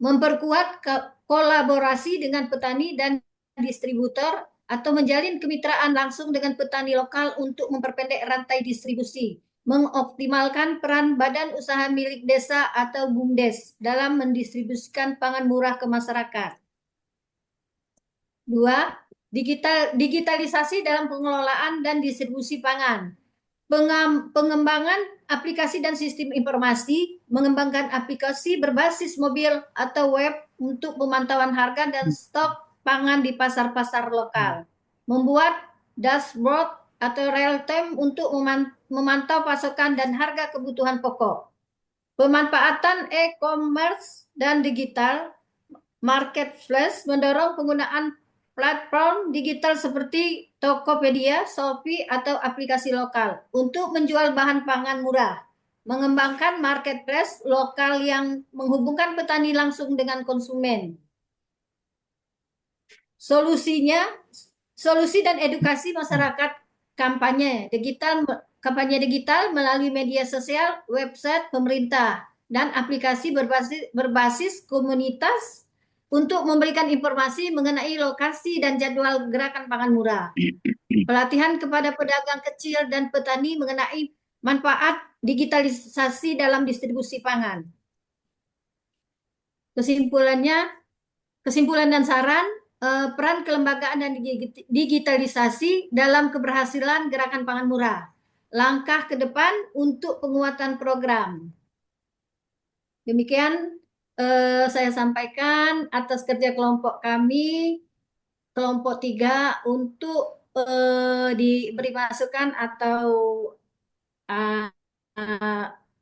D: Memperkuat kolaborasi dengan petani dan distributor atau menjalin kemitraan langsung dengan petani lokal untuk memperpendek rantai distribusi. Mengoptimalkan peran badan usaha milik desa atau BUMDes dalam mendistribusikan pangan murah ke masyarakat. 2. Digitalisasi dalam pengelolaan dan distribusi pangan. Pengembangan aplikasi dan sistem informasi, mengembangkan aplikasi berbasis mobil atau web untuk pemantauan harga dan stok pangan di pasar-pasar lokal. Membuat dashboard atau real time untuk memantau pasokan dan harga kebutuhan pokok. Pemanfaatan e-commerce dan digital marketplace mendorong penggunaan platform digital seperti Tokopedia, Shopee, atau aplikasi lokal untuk menjual bahan pangan murah. Mengembangkan marketplace lokal yang menghubungkan petani langsung dengan konsumen. Solusi dan edukasi masyarakat kampanye digital melalui media sosial, website pemerintah, dan aplikasi berbasis komunitas untuk memberikan informasi mengenai lokasi dan jadwal gerakan pangan murah. Pelatihan kepada pedagang kecil dan petani mengenai manfaat digitalisasi dalam distribusi pangan. Kesimpulan dan saran, peran kelembagaan dan digitalisasi dalam keberhasilan gerakan pangan murah. Langkah ke depan untuk penguatan program. Demikian saya sampaikan atas kerja kelompok kami, kelompok 3, untuk diberi masukan atau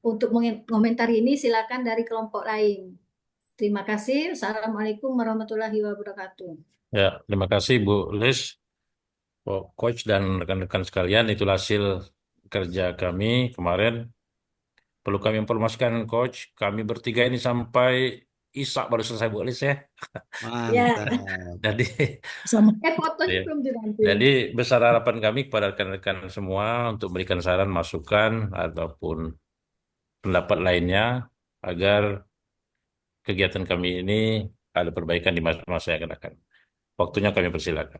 D: untuk mengomentari ini silakan dari kelompok lain. Terima kasih. Assalamualaikum warahmatullahi wabarakatuh.
G: Ya, terima kasih Bu Liz, Coach dan rekan-rekan sekalian. Itulah hasil kerja kami kemarin. Perlu kami informasikan Coach, kami bertiga ini sampai Isak baru selesai Bu Lis ya.
D: Ya,
A: Mantap.
G: Jadi
F: Sama.
D: fotonya
G: ya,
D: belum dirampil.
G: jadi besar harapan kami kepada rekan-rekan semua untuk berikan saran, masukan ataupun pendapat lainnya agar kegiatan kami ini ada perbaikan di masa yang akan datang. Waktunya kami persilakan.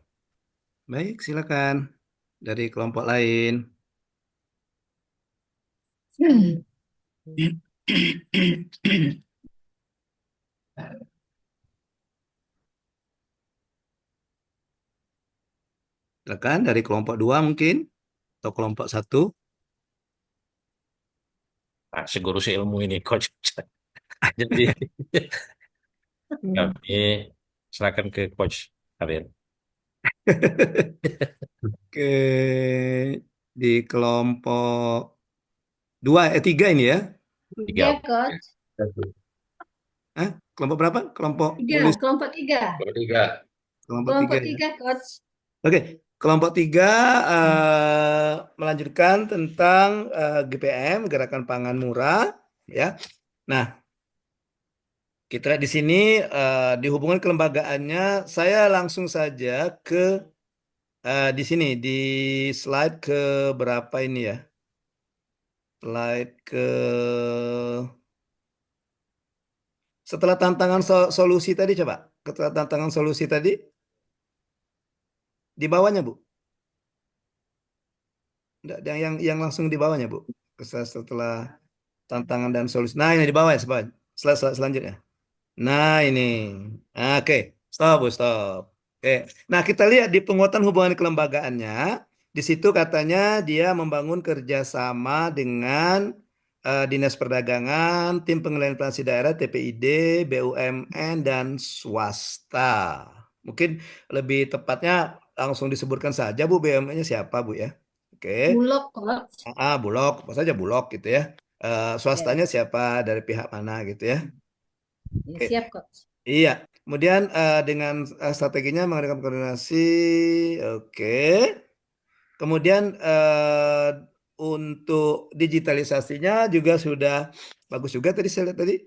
A: Baik, silakan dari kelompok lain. Silakan dari kelompok 2 mungkin atau kelompok 1.
G: Nah, seguru ilmu ini, Coach. Jadi kami silakan ke Coach Ariel.
A: Oke, di kelompok 3 ini ya.
D: Tiga,
G: Tiga.
D: Coach.
A: Hah? Kelompok berapa? Kelompok
D: Tiga,
A: tulis
D: kelompok tiga.
B: Kelompok 3.
A: kelompok 3
D: Kelompok
A: ya.
D: tiga, Coach.
A: Oke, kelompok 3 melanjutkan tentang GPM, Gerakan Pangan Murah, ya. Nah, kita lihat di sini di hubungan kelembagaannya, saya langsung saja ke di sini di slide ke berapa ini ya? Slide ke setelah tantangan solusi tadi coba. Setelah tantangan solusi tadi di bawahnya, Bu. Nggak, yang langsung di bawahnya, Bu. Setelah tantangan dan solusi. Nah, ini di bawah ya, selanjutnya. Nah, ini. Nah, oke, stop, Bu, stop. Oke. Nah, kita lihat di penguatan hubungan kelembagaannya. Di situ katanya dia membangun kerjasama dengan Dinas Perdagangan, Tim Pengendalian Inflasi Daerah, TPID, BUMN, dan swasta. Mungkin lebih tepatnya langsung disebutkan saja, Bu, BUMN-nya siapa, Bu, ya. Oke.
D: Bulog, Coach.
A: Bulog, apa saja Bulog gitu ya.
D: Ya,
A: Swastanya siapa, dari pihak mana gitu ya.
D: ya,
A: Oke.
D: siap, Coach.
A: Iya, kemudian dengan strateginya mengadakan koordinasi, oke. Kemudian untuk digitalisasinya juga sudah bagus juga tadi saya lihat tadi.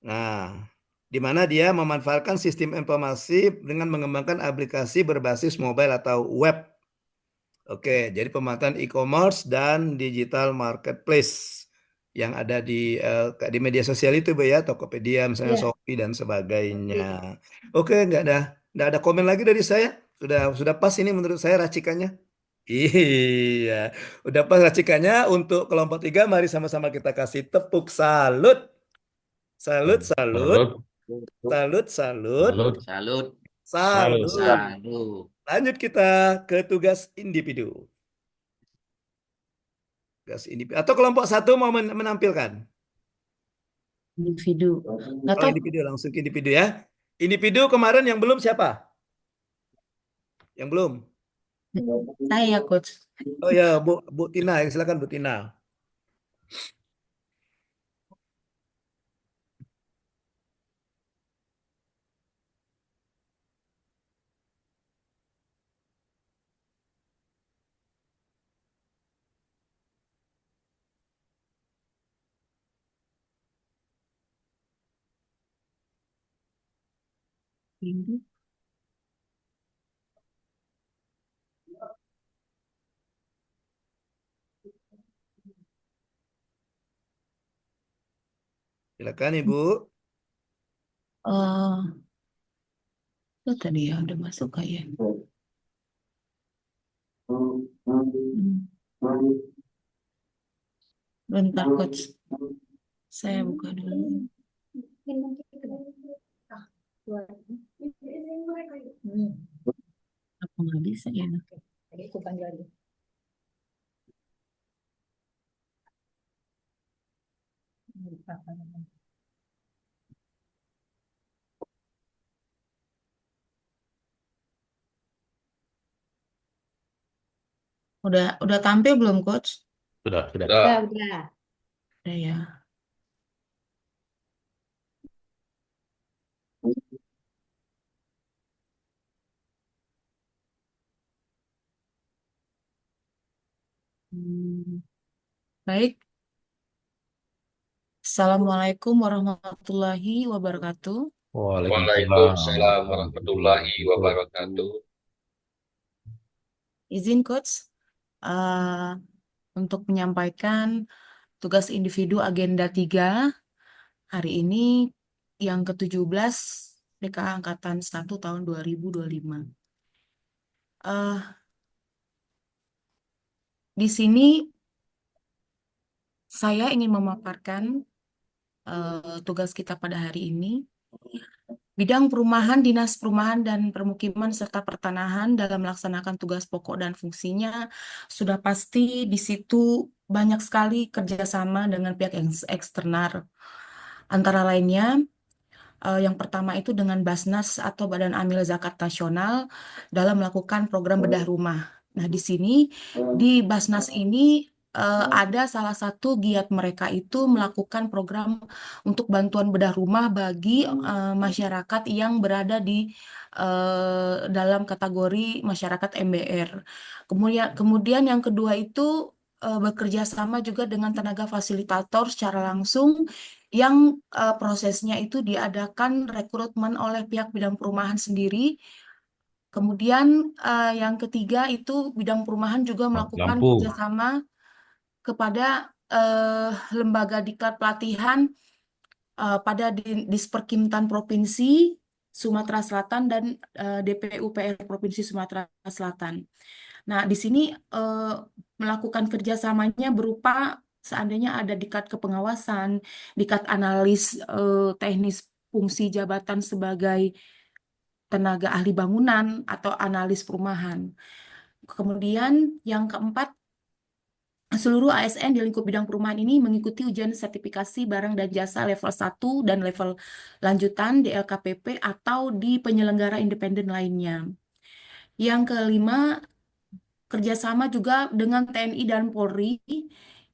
A: Nah, di mana dia memanfaatkan sistem informasi dengan mengembangkan aplikasi berbasis mobile atau web. Oke, jadi pemanfaatan e-commerce dan digital marketplace yang ada di media sosial itu, Bu ya, Tokopedia, misalnya
D: Ya,
A: Shopee dan sebagainya. Oke, nggak ada komen lagi dari saya. Sudah pas ini menurut saya racikannya. Iya, udah pas racikannya untuk kelompok 3. Mari sama-sama kita kasih tepuk salut, salut, salut,
G: Salut,
A: salut, salut,
G: salut,
C: Salut,
G: salut.
A: salut.
C: salut.
A: Lanjut kita ke tugas individu. Tugas individu. Atau kelompok 1 mau menampilkan?
F: Individu. Nggak
A: Oh,
F: tahu.
A: individu, langsung ke individu ya. Individu kemarin yang belum siapa? Yang belum?
F: Saya, Coach.
A: Oh ya, Bu Tina, silakan Bu Tina. Silakan Ibu.
F: Oh, itu tadi ya udah masuk kayak. Hmm. Bentar, Coach. Saya buka dulu. Apa nggak bisa ya? Udah tampil belum, Coach?
G: Sudah, sudah.
B: Udah.
D: udah.
F: Udah ya. Hmm. Baik. Assalamualaikum warahmatullahi wabarakatuh.
G: Waalaikumsalam
B: Waalaikumsalam
G: warahmatullahi
B: warahmatullahi
G: wabarakatuh.
B: wabarakatuh.
F: Izin Coach, uh, untuk menyampaikan tugas individu agenda 3 hari ini yang ke-17 PKA Angkatan 1 tahun 2025. Di sini saya ingin memaparkan tugas kita pada hari ini. Bidang perumahan, dinas perumahan dan permukiman serta pertanahan dalam melaksanakan tugas pokok dan fungsinya sudah pasti di situ banyak sekali kerjasama dengan pihak eksternal. Antara lainnya, yang pertama itu dengan Basnas atau Badan Amil Zakat Nasional dalam melakukan program bedah rumah. Nah, di sini di Basnas ini ada salah satu giat mereka itu melakukan program untuk bantuan bedah rumah bagi masyarakat yang berada di dalam kategori masyarakat MBR. Kemudian yang kedua itu bekerja sama juga dengan tenaga fasilitator secara langsung yang prosesnya itu diadakan rekrutmen oleh pihak bidang perumahan sendiri. Kemudian yang ketiga itu bidang perumahan juga melakukan
G: Lampu.
F: kerjasama kepada lembaga diklat pelatihan pada Disperkimtan Provinsi Sumatera Selatan dan DPUPR Provinsi Sumatera Selatan. Nah, di sini melakukan kerjasamanya berupa seandainya ada diklat kepengawasan, diklat analis teknis fungsi jabatan sebagai tenaga ahli bangunan atau analis perumahan. Kemudian yang keempat, seluruh ASN di lingkup bidang perumahan ini mengikuti ujian sertifikasi barang dan jasa level 1 dan level lanjutan di LKPP atau di penyelenggara independen lainnya. Yang kelima, kerjasama juga dengan TNI dan Polri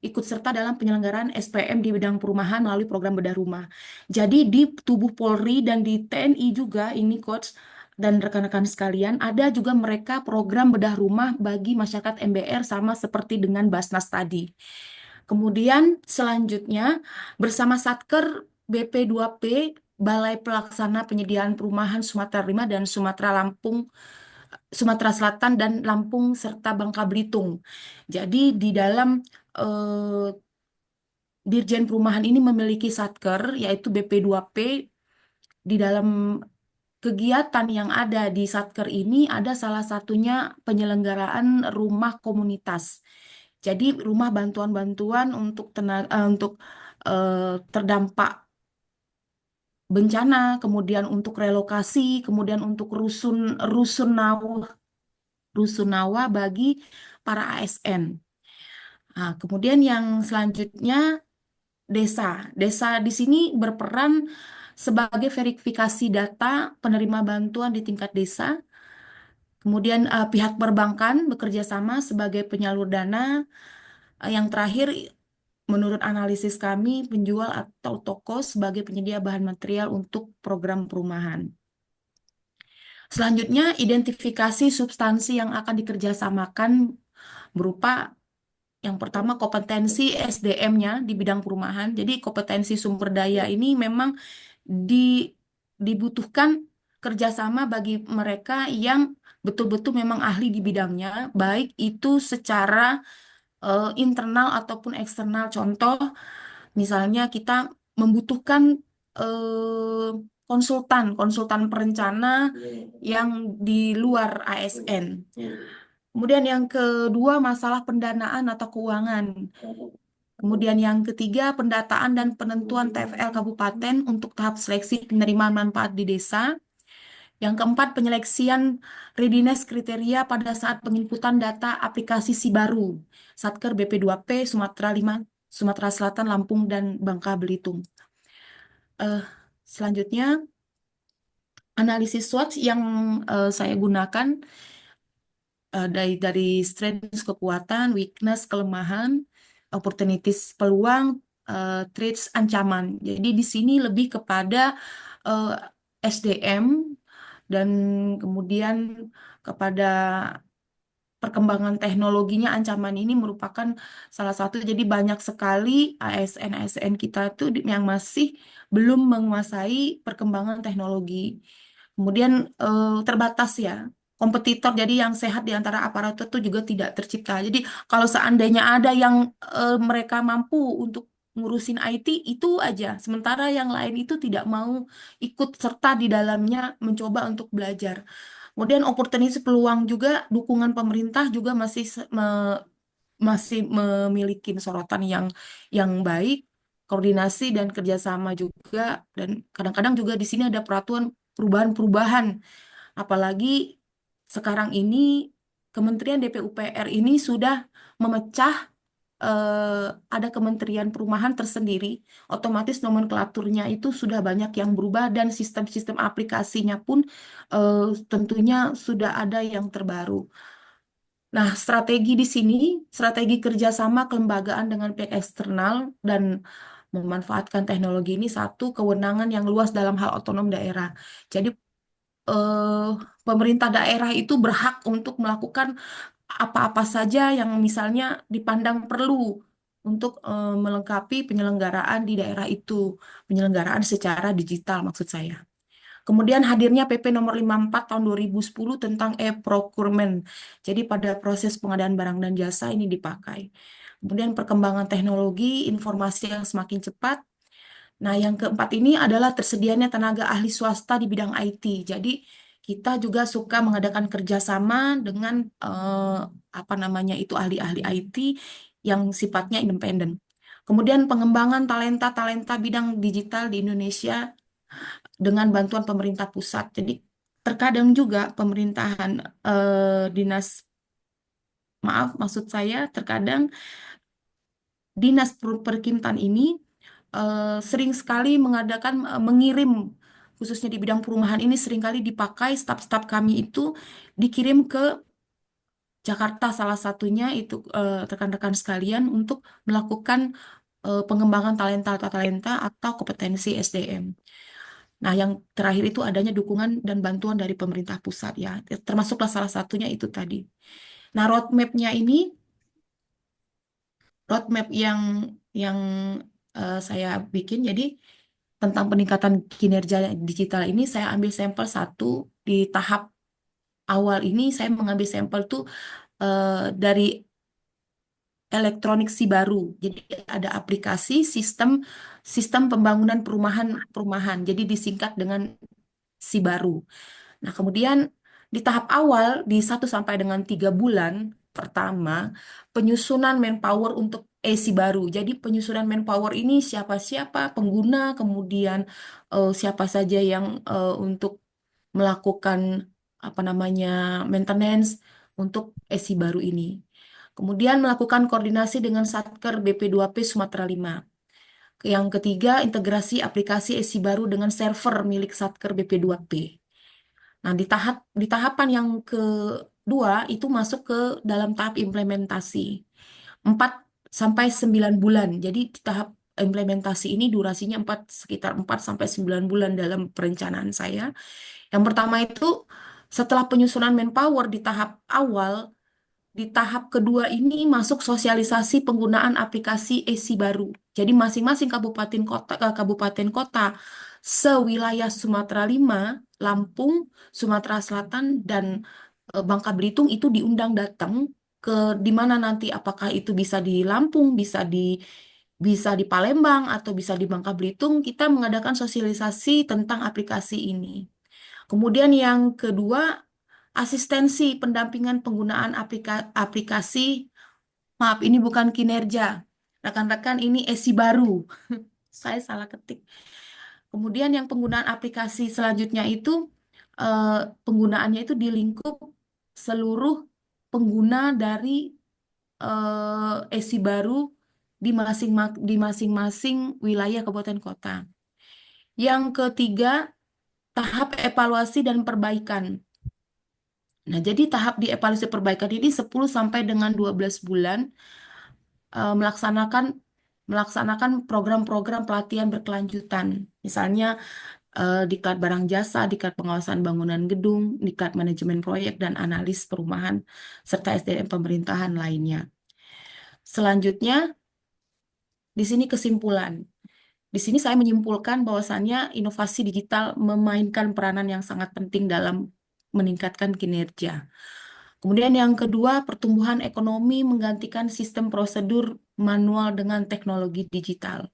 F: ikut serta dalam penyelenggaraan SPM di bidang perumahan melalui program bedah rumah. Jadi di tubuh Polri dan di TNI juga ini Coach dan rekan-rekan sekalian ada juga mereka program bedah rumah bagi masyarakat MBR sama seperti dengan Basnas tadi. Kemudian selanjutnya bersama Satker BP2P Balai Pelaksana Penyediaan Perumahan Sumatera 5 dan Sumatera Selatan dan Lampung serta Bangka Belitung. Jadi di dalam Dirjen Perumahan ini memiliki Satker yaitu BP2P. Di dalam kegiatan yang ada di Satker ini ada salah satunya penyelenggaraan rumah komunitas. Jadi rumah bantuan-bantuan untuk terdampak bencana, kemudian untuk relokasi, kemudian untuk rusunawa bagi para ASN. Nah, kemudian yang selanjutnya desa. Desa di sini berperan sebagai verifikasi data penerima bantuan di tingkat desa. Kemudian pihak perbankan bekerja sama sebagai penyalur dana. Yang terakhir, menurut analisis kami, penjual atau toko sebagai penyedia bahan material untuk program perumahan. Selanjutnya, identifikasi substansi yang akan dikerjasamakan berupa yang pertama kompetensi SDM-nya di bidang perumahan. Jadi kompetensi sumber daya ini memang dibutuhkan kerjasama bagi mereka yang betul-betul memang ahli di bidangnya, baik itu secara internal ataupun eksternal. Contoh, misalnya kita membutuhkan konsultan perencana yang di luar ASN. Kemudian yang kedua, masalah pendanaan atau keuangan. Kemudian yang ketiga, pendataan dan penentuan TFL kabupaten untuk tahap seleksi penerimaan manfaat di desa. Yang keempat, penyeleksian readiness kriteria pada saat penginputan data aplikasi SIBaru, Satker BP2P, Sumatera 5, Sumatera Selatan, Lampung, dan Bangka Belitung. Selanjutnya, analisis SWOT yang saya gunakan dari strengths kekuatan, weakness kelemahan, opportunities peluang, threats ancaman. Jadi di sini lebih kepada SDM dan kemudian kepada perkembangan teknologinya, ancaman ini merupakan salah satu. Jadi banyak sekali ASN-ASN kita itu yang masih belum menguasai perkembangan teknologi. Kemudian terbatas ya kompetitor, jadi yang sehat di antara aparatur itu juga tidak tercipta. Jadi kalau seandainya ada yang mereka mampu untuk ngurusin IT itu aja, sementara yang lain itu tidak mau ikut serta di dalamnya mencoba untuk belajar. Kemudian opportunity peluang juga, dukungan pemerintah juga masih memiliki sorotan yang baik, koordinasi dan kerjasama juga, dan kadang-kadang juga di sini ada peraturan perubahan-perubahan. Apalagi sekarang ini Kementerian DPUPR ini sudah memecah, ada Kementerian Perumahan tersendiri, otomatis nomenklaturnya itu sudah banyak yang berubah dan sistem-sistem aplikasinya pun tentunya sudah ada yang terbaru. Nah, strategi di sini, strategi kerjasama kelembagaan dengan pihak eksternal dan memanfaatkan teknologi ini, satu, kewenangan yang luas dalam hal otonom daerah. Jadi eh, pemerintah daerah itu berhak untuk melakukan apa-apa saja yang misalnya dipandang perlu untuk melengkapi penyelenggaraan di daerah itu, penyelenggaraan secara digital maksud saya. Kemudian hadirnya PP nomor 54 tahun 2010 tentang e-procurement. Jadi pada proses pengadaan barang dan jasa ini dipakai. Kemudian perkembangan teknologi, informasi yang semakin cepat. Nah, yang keempat ini adalah tersedianya tenaga ahli swasta di bidang IT. Jadi kita juga suka mengadakan kerjasama dengan apa namanya itu ahli-ahli IT yang sifatnya independen. Kemudian pengembangan talenta-talenta bidang digital di Indonesia dengan bantuan pemerintah pusat. Jadi terkadang juga pemerintahan dinas, maaf maksud saya terkadang dinas perkintan ini sering sekali mengadakan mengirim, khususnya di bidang perumahan ini seringkali dipakai staf-staf kami itu dikirim ke Jakarta, salah satunya itu rekan-rekan sekalian untuk melakukan pengembangan talenta-talenta atau kompetensi SDM. Nah, yang terakhir itu adanya dukungan dan bantuan dari pemerintah pusat ya, termasuklah salah satunya itu tadi. Nah, roadmap yang saya bikin, jadi tentang peningkatan kinerja digital ini saya ambil sampel satu di tahap awal ini, saya mengambil sampel tuh dari elektronik Sibaru. Jadi ada aplikasi sistem pembangunan perumahan. Jadi disingkat dengan Sibaru. Nah, kemudian di tahap awal di 1 sampai dengan 3 bulan pertama penyusunan manpower untuk Sibaru. Jadi penyusunan manpower ini siapa-siapa pengguna, kemudian siapa saja yang untuk melakukan apa namanya maintenance untuk Sibaru ini. Kemudian melakukan koordinasi dengan Satker BP2P Sumatera 5. Yang ketiga, integrasi aplikasi Sibaru dengan server milik Satker BP2P. Nah, di tahapan yang kedua itu masuk ke dalam tahap implementasi. 4 sampai 9 bulan. Jadi di tahap implementasi ini durasinya sekitar 4 sampai 9 bulan dalam perencanaan saya. Yang pertama itu setelah penyusunan manpower di tahap awal, di tahap kedua ini masuk sosialisasi penggunaan aplikasi Sibaru. Jadi masing-masing kabupaten kota sewilayah Sumatera 5, Lampung, Sumatera Selatan, dan Bangka Belitung itu diundang datang ke di mana nanti, apakah itu bisa di Lampung, bisa di Palembang atau bisa di Bangka Belitung, kita mengadakan sosialisasi tentang aplikasi ini. Kemudian yang kedua, asistensi pendampingan penggunaan aplikasi, maaf ini bukan kinerja, rekan-rekan ini Sibaru, saya salah ketik. Kemudian yang penggunaan aplikasi selanjutnya itu penggunaannya itu di lingkup seluruh pengguna dari Sibaru di masing-masing wilayah kabupaten kota. Yang ketiga, tahap evaluasi dan perbaikan. Nah, jadi tahap di evaluasi perbaikan ini 10 sampai dengan 12 bulan melaksanakan program-program pelatihan berkelanjutan. Misalnya diklat barang jasa, diklat pengawasan bangunan gedung, diklat manajemen proyek, dan analis perumahan, serta SDM pemerintahan lainnya. Selanjutnya, di sini kesimpulan. Di sini saya menyimpulkan bahwasannya inovasi digital memainkan peranan yang sangat penting dalam meningkatkan kinerja. Kemudian yang kedua, pertumbuhan ekonomi menggantikan sistem prosedur manual dengan teknologi digital.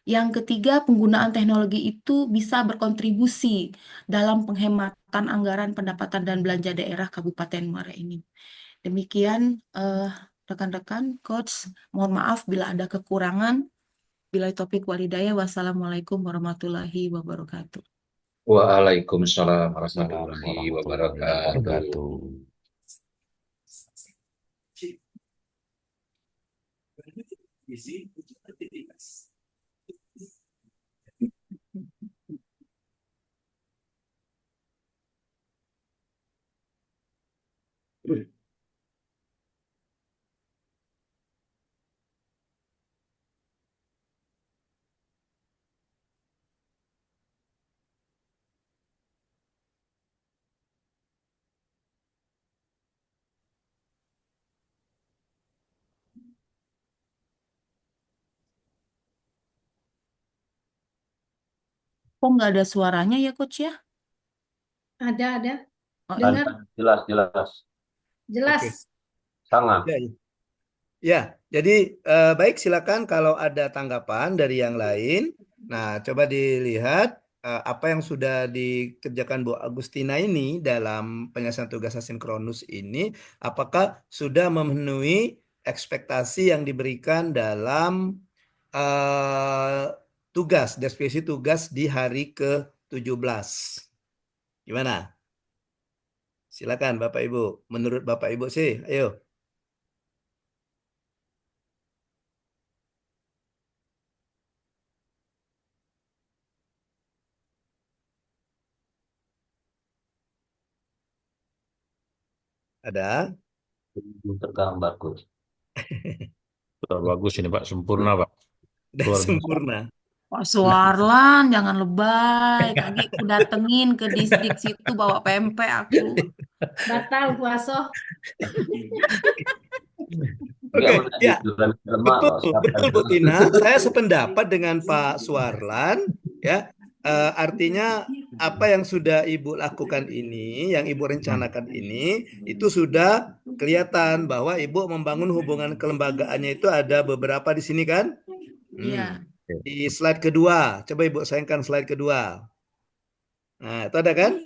F: Yang ketiga, penggunaan teknologi itu bisa berkontribusi dalam penghematan anggaran pendapatan dan belanja daerah Kabupaten Muara Enim. Demikian, rekan-rekan, Coach, mohon maaf bila ada kekurangan. Bila topik walidaya, wassalamualaikum warahmatullahi wabarakatuh.
B: Waalaikumsalam
G: Assalamualaikum
B: warahmatullahi
G: warahmatullahi
B: wabarakatuh.
G: wabarakatuh.
F: Kok nggak ada suaranya ya, Coach ya?
D: Ada.
F: Oh,
D: Dengar
E: Jelas, jelas.
D: jelas.
A: Oke.
E: Sangat.
A: Ya, ya. Ya, jadi baik silakan kalau ada tanggapan dari yang lain. Nah, coba dilihat apa yang sudah dikerjakan Bu Agustina ini dalam penyelesaian tugas asinkronus ini, apakah sudah memenuhi ekspektasi yang diberikan dalam tugas, deskripsi tugas di hari ke-17. Gimana? Silakan Bapak Ibu. Menurut Bapak Ibu sih, ayo. Ada?
E: Belum tergambar, Coach.
G: Sudah bagus ini Pak, sempurna Pak.
A: Udah
G: Luar biasa.
A: sempurna.
F: Pak Suarlan, jangan lebay. Kaki aku datengin ke distrik situ bawa pempek aku.
D: Batal puasa.
A: Oke,
E: Dia udah di
A: ya.
E: bulan lemak,
A: Betul,
E: Pak. Siapa
A: betul Bu Tina. Saya sependapat dengan Pak Suarlan, ya. Artinya apa yang sudah Ibu lakukan ini, yang Ibu rencanakan ini, itu sudah kelihatan bahwa Ibu membangun hubungan kelembagaannya itu ada beberapa di sini kan?
F: Iya.
A: Di slide kedua, coba Ibu sayangkan slide kedua. Nah, itu ada kan?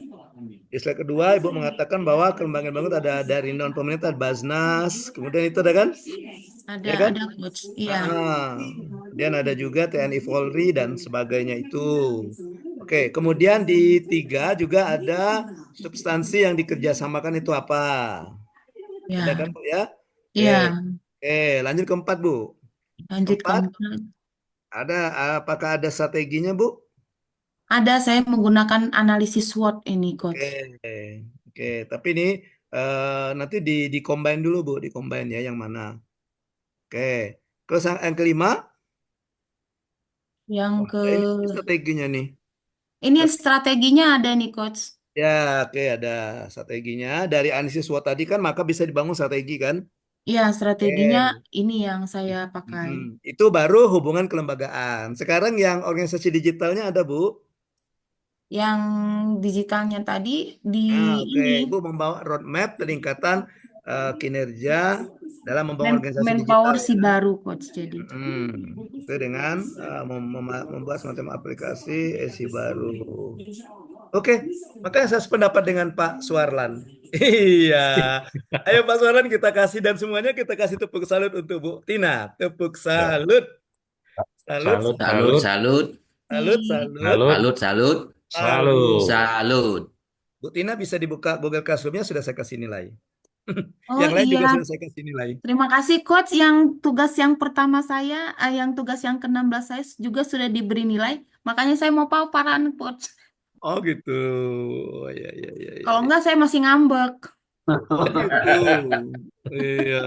A: Di slide kedua Ibu mengatakan bahwa kelembagaan bangun ada dari non pemerintah, Basnas, kemudian itu ada kan?
F: Ada,
A: Ya kan?
F: ada, Coach. Iya.
A: Dan ada juga TNI Polri dan sebagainya itu. Oke, kemudian di 3 juga ada substansi yang dikerjasamakan itu apa?
F: Ya.
A: Ada kan Bu ya?
F: Iya.
A: Oke, lanjut ke 4 Bu.
F: Lanjut ke
A: 4,
F: 4.
A: apakah ada strateginya Bu?
F: Ada, saya menggunakan analisis SWOT ini, Coach.
A: Oke, tapi ini nanti di combine dulu Bu, di combine ya yang mana. Oke, terus yang kelima,
F: Yang ke
A: ini strateginya nih.
F: ini strateginya ada nih, Coach.
A: Ya, oke, ada strateginya. Dari analisis SWOT tadi kan, maka bisa dibangun strategi kan?
F: Iya, strateginya ini yang saya pakai.
A: Itu baru hubungan kelembagaan. Sekarang yang organisasi digitalnya ada, Bu.
F: Yang digitalnya tadi di
A: Oke,
F: ini
A: Ibu membawa roadmap peningkatan kinerja dalam membangun organisasi
F: Manpower
A: digital
F: si
A: ya.
F: baru, Coach. Jadi.
A: Itu dengan membuat semacam aplikasi si baru. Oke, makanya saya sependapat dengan Pak Suarlan. Iya. Ayo Pak Suarlan kita kasih dan semuanya kita kasih tepuk salut untuk Bu Tina. Tepuk salut. Salut.
G: Salut,
C: Salut,
G: salut,
C: salut,
A: Salut,
G: salut,
C: salut, salut,
G: salut.
C: salut.
A: Bu Tina bisa dibuka Google Classroom-nya sudah saya kasih nilai.
F: Oh
A: Yang lain juga
F: iya,
A: sudah saya kasih nilai.
F: terima kasih Coach. Yang tugas yang pertama saya, yang tugas yang ke-16 saya juga sudah diberi nilai. Makanya saya mau paparan, Coach.
A: Oh gitu. Ya, ya, ya, ya,
F: Kalau
A: ya.
F: enggak saya masih ngambek.
A: Oh gitu. Iya.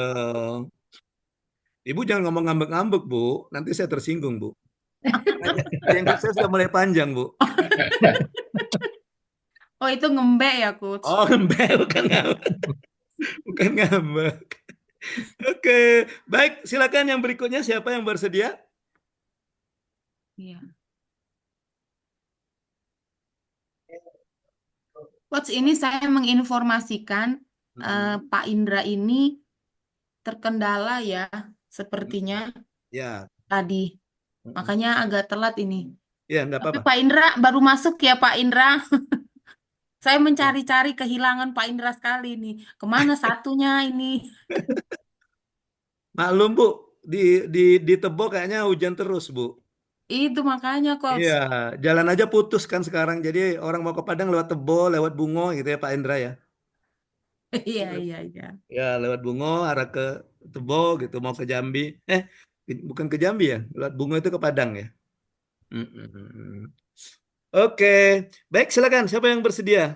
A: Ibu jangan ngomong ngambek-ngambek, Bu. Nanti saya tersinggung, Bu. Jenggot saya sudah mulai panjang, Bu.
F: Oh, itu ngembek ya, Coach.
A: Oh, ngembek, bukan ngambek. Bukan ngambek. Oke, baik. Silakan yang berikutnya. Siapa yang bersedia?
F: Iya. Coach, ini saya menginformasikan Pak Indra ini terkendala ya, sepertinya
A: Ya,
F: tadi. Makanya agak telat ini.
A: ya, enggak
F: Tapi
A: apa-apa.
F: Pak Indra baru masuk ya, Pak Indra. Saya mencari-cari kehilangan Pak Indra sekali nih. Kemana satunya ini?
A: Maklum, Bu. Di Tebo kayaknya hujan terus, Bu.
F: Itu makanya, Coach.
A: Iya, jalan aja putus kan sekarang. Jadi orang mau ke Padang lewat Tebo, lewat Bungo gitu ya, Pak Indra ya.
F: Iya, iya, iya.
A: Ya, lewat Bungo arah ke Tebo gitu, mau ke Jambi. Bukan ke Jambi ya, lewat Bungo itu ke Padang ya. Mm-mm. Oke, baik silakan. Siapa yang bersedia?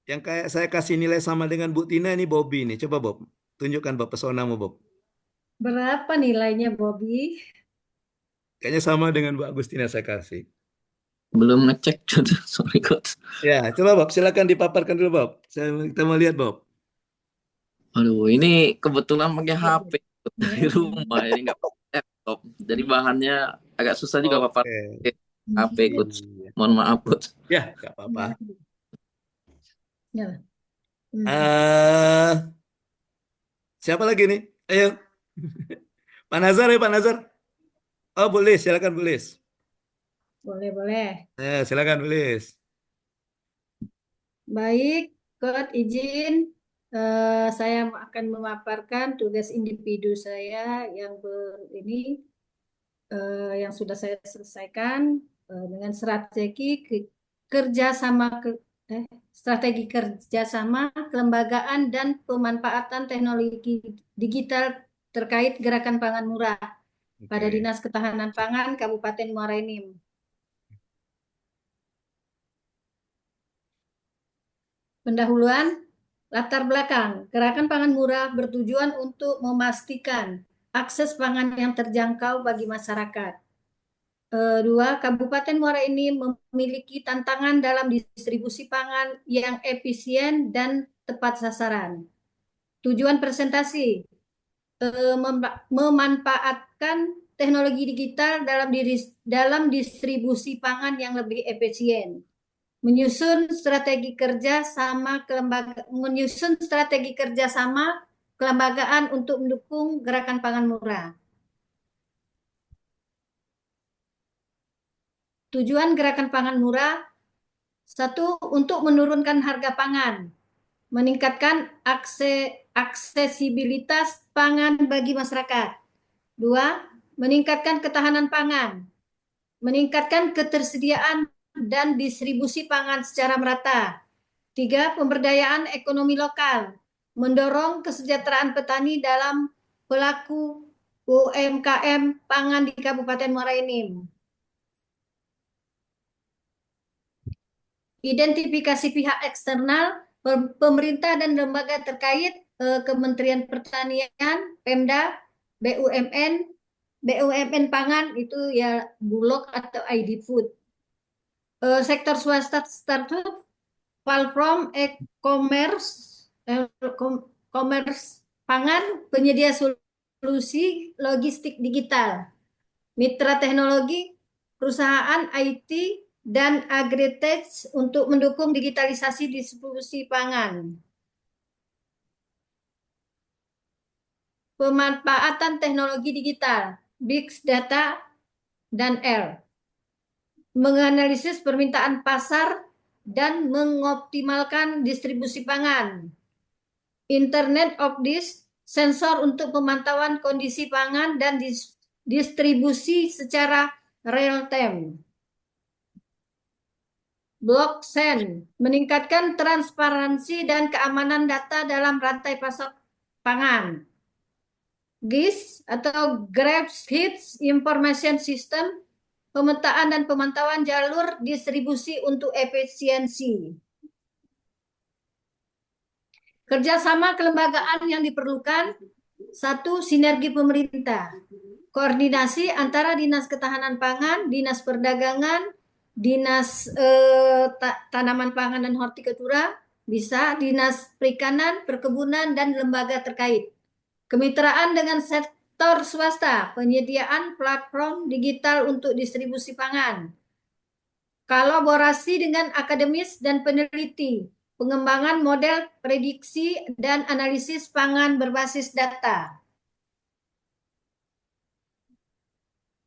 A: Yang kayak saya kasih nilai sama dengan Bu Tina ini Bobby nih. Coba Bob, tunjukkan Bob pesonamu Bob.
D: Berapa nilainya, Bobby?
A: Kayaknya sama dengan Bu Agustina saya kasih.
C: Belum ngecek, sorry coach.
A: Ya, coba Bob, silakan dipaparkan dulu Bob. Kita mau lihat Bob.
C: Aduh, ini kebetulan pakai HP dari rumah, jadi nggak pakai laptop. Jadi bahannya agak susah juga papar
A: Oke.
C: pakai HP coach.
A: Iya.
C: Mohon maaf coach.
A: Ya, nggak apa-apa.
D: Ya.
A: eh Siapa lagi nih? Ayo. Pak Nazar ya Pak Nazar. Oh, boleh, silakan boleh.
D: Boleh, boleh.
A: Silakan boleh.
D: Baik, Coach izin saya akan memaparkan tugas individu saya yang yang sudah saya selesaikan dengan strategi kerjasama, kelembagaan dan pemanfaatan teknologi digital terkait gerakan pangan murah pada
A: Oke.
D: Dinas Ketahanan Pangan Kabupaten Muara Enim. Pendahuluan, latar belakang. Gerakan pangan murah bertujuan untuk memastikan akses pangan yang terjangkau bagi masyarakat. Dua, Kabupaten Muara Enim memiliki tantangan dalam distribusi pangan yang efisien dan tepat sasaran. Tujuan presentasi, memanfaatkan teknologi digital dalam distribusi pangan yang lebih efisien. Menyusun strategi kerja sama kelembagaan untuk mendukung gerakan pangan murah. Tujuan gerakan pangan murah, satu, untuk menurunkan harga pangan, meningkatkan aksesibilitas pangan bagi masyarakat. Dua, meningkatkan ketahanan pangan, meningkatkan ketersediaan dan distribusi pangan secara merata. Tiga, pemberdayaan ekonomi lokal, mendorong kesejahteraan petani dalam pelaku UMKM pangan di Kabupaten Muara Enim. Identifikasi pihak eksternal, pemerintah dan lembaga terkait, Kementerian Pertanian, Pemda, BUMN pangan itu ya Bulog atau ID Food. Sektor swasta startup, platform e-commerce, pangan, penyedia solusi logistik digital, mitra teknologi, perusahaan IT, dan agritech untuk mendukung digitalisasi distribusi pangan. Pemanfaatan teknologi digital, Big Data, dan R. Menganalisis permintaan pasar dan mengoptimalkan distribusi pangan. Internet of This, sensor untuk pemantauan kondisi pangan dan distribusi secara real time. Blockchain, meningkatkan transparansi dan keamanan data dalam rantai pasok pangan. GIS atau Graphs Information System, pemetaan dan pemantauan jalur distribusi untuk efisiensi. Kerjasama kelembagaan yang diperlukan, Satu, sinergi pemerintah. Koordinasi antara Dinas Ketahanan Pangan, Dinas Perdagangan, Dinas Tanaman Pangan dan Hortikultura, bisa Dinas Perikanan, Perkebunan, dan lembaga terkait. Kemitraan dengan sektor swasta, penyediaan platform digital untuk distribusi pangan. Kolaborasi dengan akademis dan peneliti, pengembangan model prediksi dan analisis pangan berbasis data.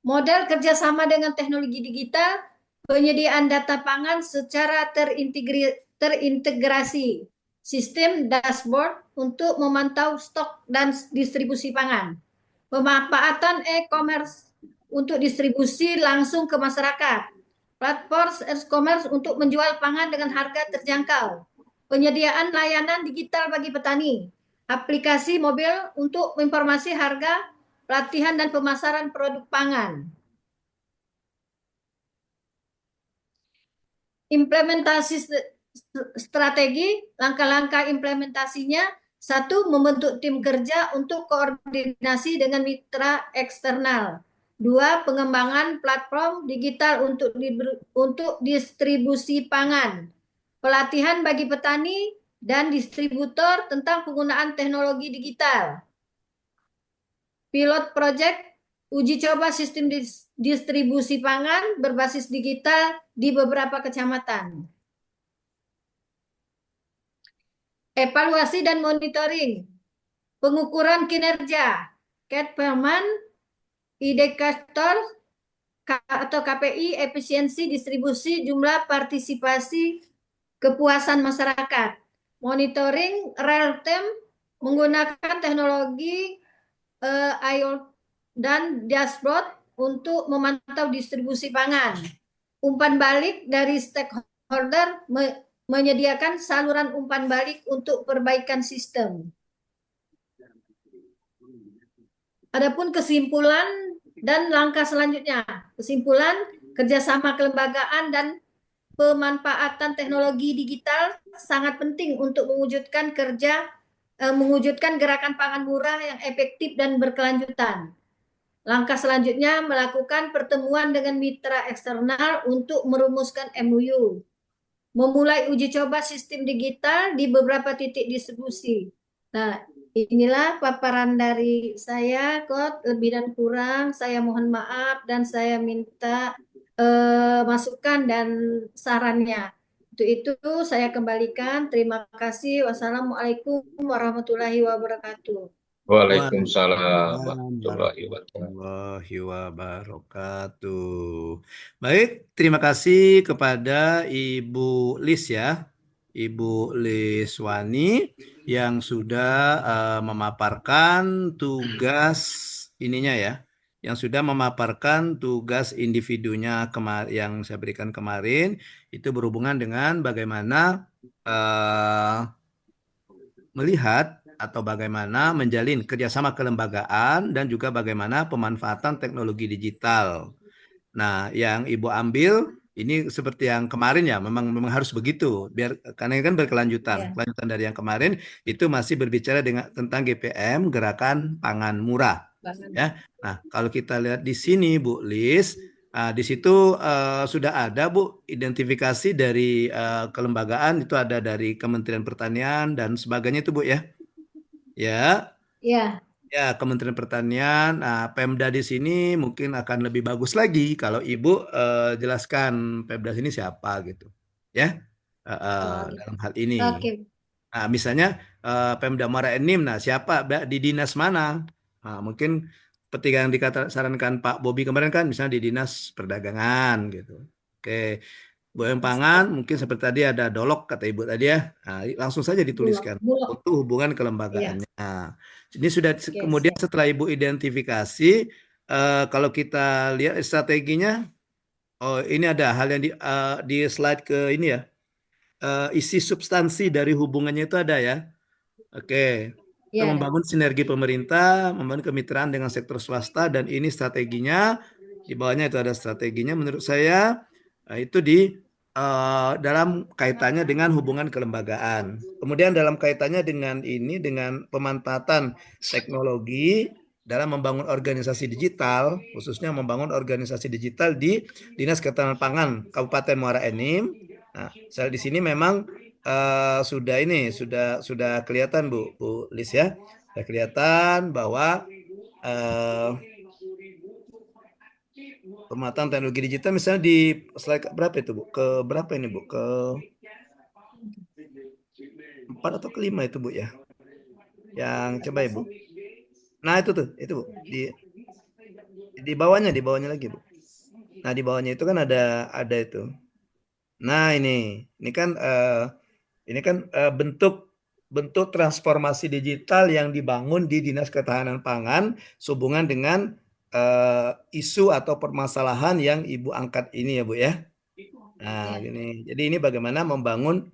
D: Model kerjasama dengan teknologi digital, penyediaan data pangan secara terintegrasi, sistem dashboard untuk memantau stok dan distribusi pangan, pemanfaatan e-commerce untuk distribusi langsung ke masyarakat, platform e-commerce untuk menjual pangan dengan harga terjangkau, penyediaan layanan digital bagi petani, aplikasi mobil untuk informasi harga, pelatihan dan pemasaran produk pangan. Implementasi strategi, langkah-langkah implementasinya, satu, membentuk tim kerja untuk koordinasi dengan mitra eksternal. Dua, pengembangan platform digital untuk distribusi pangan. Pelatihan bagi petani dan distributor tentang penggunaan teknologi digital. Pilot project uji coba sistem distribusi pangan berbasis digital di beberapa kecamatan. Evaluasi dan monitoring. Pengukuran kinerja. Ketpeman, indikator atau KPI, efisiensi distribusi, jumlah partisipasi, kepuasan masyarakat. Monitoring real time menggunakan teknologi IoT dan dashboard untuk memantau distribusi pangan. Umpan balik dari stakeholder, menyediakan saluran umpan balik untuk perbaikan sistem. Adapun kesimpulan dan langkah selanjutnya. Kesimpulan, kerjasama kelembagaan dan pemanfaatan teknologi digital sangat penting untuk mewujudkan gerakan pangan murah yang efektif dan berkelanjutan. Langkah selanjutnya, melakukan pertemuan dengan mitra eksternal untuk merumuskan MOU. Memulai uji coba sistem digital di beberapa titik distribusi. Nah, inilah paparan dari saya, Coach. Lebih dan kurang saya mohon maaf dan saya minta masukan dan sarannya. Untuk itu saya kembalikan. Terima kasih. Wassalamualaikum warahmatullahi wabarakatuh.
B: Waalaikumsalam warahmatullahi wabarakatuh.
A: Warahmatullahi wabarakatuh. Baik, terima kasih kepada Ibu Lis ya, Ibu Liswani yang sudah memaparkan tugas ininya ya, yang sudah memaparkan tugas individunya yang saya berikan kemarin, itu berhubungan dengan bagaimana melihat atau bagaimana menjalin kerjasama kelembagaan dan juga bagaimana pemanfaatan teknologi digital. Nah, yang Ibu ambil ini seperti yang kemarin ya, memang harus begitu, karena ini kan berkelanjutan.
D: Ya.
A: Kelanjutan dari yang kemarin itu masih berbicara tentang GPM, Gerakan Pangan Murah. Ya. Nah, kalau kita lihat di sini Bu Lis, di situ sudah ada Bu identifikasi dari kelembagaan, itu ada dari Kementerian Pertanian dan sebagainya itu Bu ya. Ya.
D: Ya.
A: Ya, Kementerian Pertanian, Pemda di sini mungkin akan lebih bagus lagi kalau Ibu jelaskan Pemda sini siapa gitu, ya, dalam hal ini.
D: Oke.
A: Nah, misalnya Pemda Muara Enim, nah siapa di dinas mana? Nah, mungkin seperti yang disarankan Pak Bobi kemarin kan, misalnya di Dinas Perdagangan gitu. Oke. BUMN Pangan mungkin seperti tadi ada Dolok kata Ibu tadi ya. Nah, langsung saja dituliskan
D: Bulog.
A: untuk hubungan kelembagaannya.
D: Iya.
A: Ini sudah kemudian
D: siap.
A: setelah Ibu identifikasi, kalau kita lihat strateginya, oh ini ada hal yang di slide ke ini ya, isi substansi dari hubungannya itu ada ya. Oke. Kita
D: Ya.
A: membangun sinergi pemerintah, membangun kemitraan dengan sektor swasta, dan ini strateginya, di bawahnya itu ada strateginya menurut saya, itu di dalam kaitannya dengan hubungan kelembagaan. Kemudian dalam kaitannya dengan ini, dengan pemanfaatan teknologi dalam membangun organisasi digital, khususnya membangun organisasi digital di Dinas Ketahanan Pangan Kabupaten Muara Enim. Nah, saya di sini memang sudah kelihatan Bu Lis ya, sudah kelihatan bahwa pemanfaatan teknologi digital misalnya di slide berapa itu Bu? Ke berapa ini Bu? Ke 4 atau ke 5 itu Bu ya? Yang coba ya Bu. Nah itu tuh, itu Bu. Di bawahnya lagi Bu. Nah di bawahnya itu kan ada itu. Nah ini kan bentuk transformasi digital yang dibangun di Dinas Ketahanan Pangan sehubungan dengan isu atau permasalahan yang Ibu angkat ini ya Bu ya. Nah, gini. Jadi ini bagaimana membangun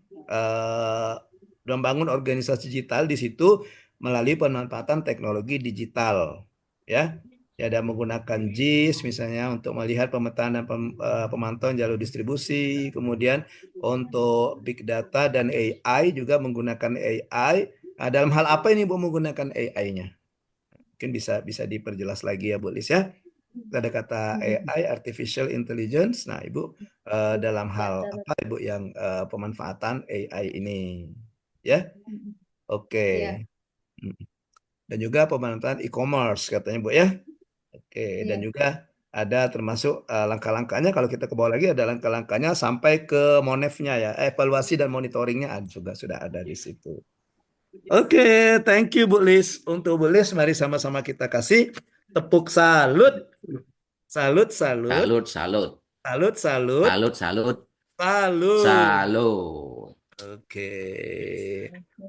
A: organisasi digital di situ melalui pemanfaatan teknologi digital, ya. Ya, ada menggunakan JIS misalnya untuk melihat pemetaan dan pemantauan jalur distribusi, kemudian untuk big data dan AI juga menggunakan AI. Nah, dalam hal apa ini Bu menggunakan AI-nya? Mungkin bisa diperjelas lagi ya Bu Lis ya. Ada kata AI, artificial intelligence. Nah, Ibu dalam hal apa Ibu yang pemanfaatan AI ini? Ya, oke. Dan juga pemanfaatan e-commerce katanya Bu ya. Oke, dan juga ada termasuk langkah-langkahnya kalau kita ke bawah lagi ada langkah-langkahnya sampai ke monefnya ya, evaluasi dan monitoringnya juga sudah ada di situ. Oke, thank you Bu Lis. Untuk Bu Lis, mari sama-sama kita kasih tepuk salut. Salut, salut.
C: Salut, salut.
A: Salut, salut.
C: Salut, salut.
A: Salut.
C: Salut.
A: Oke.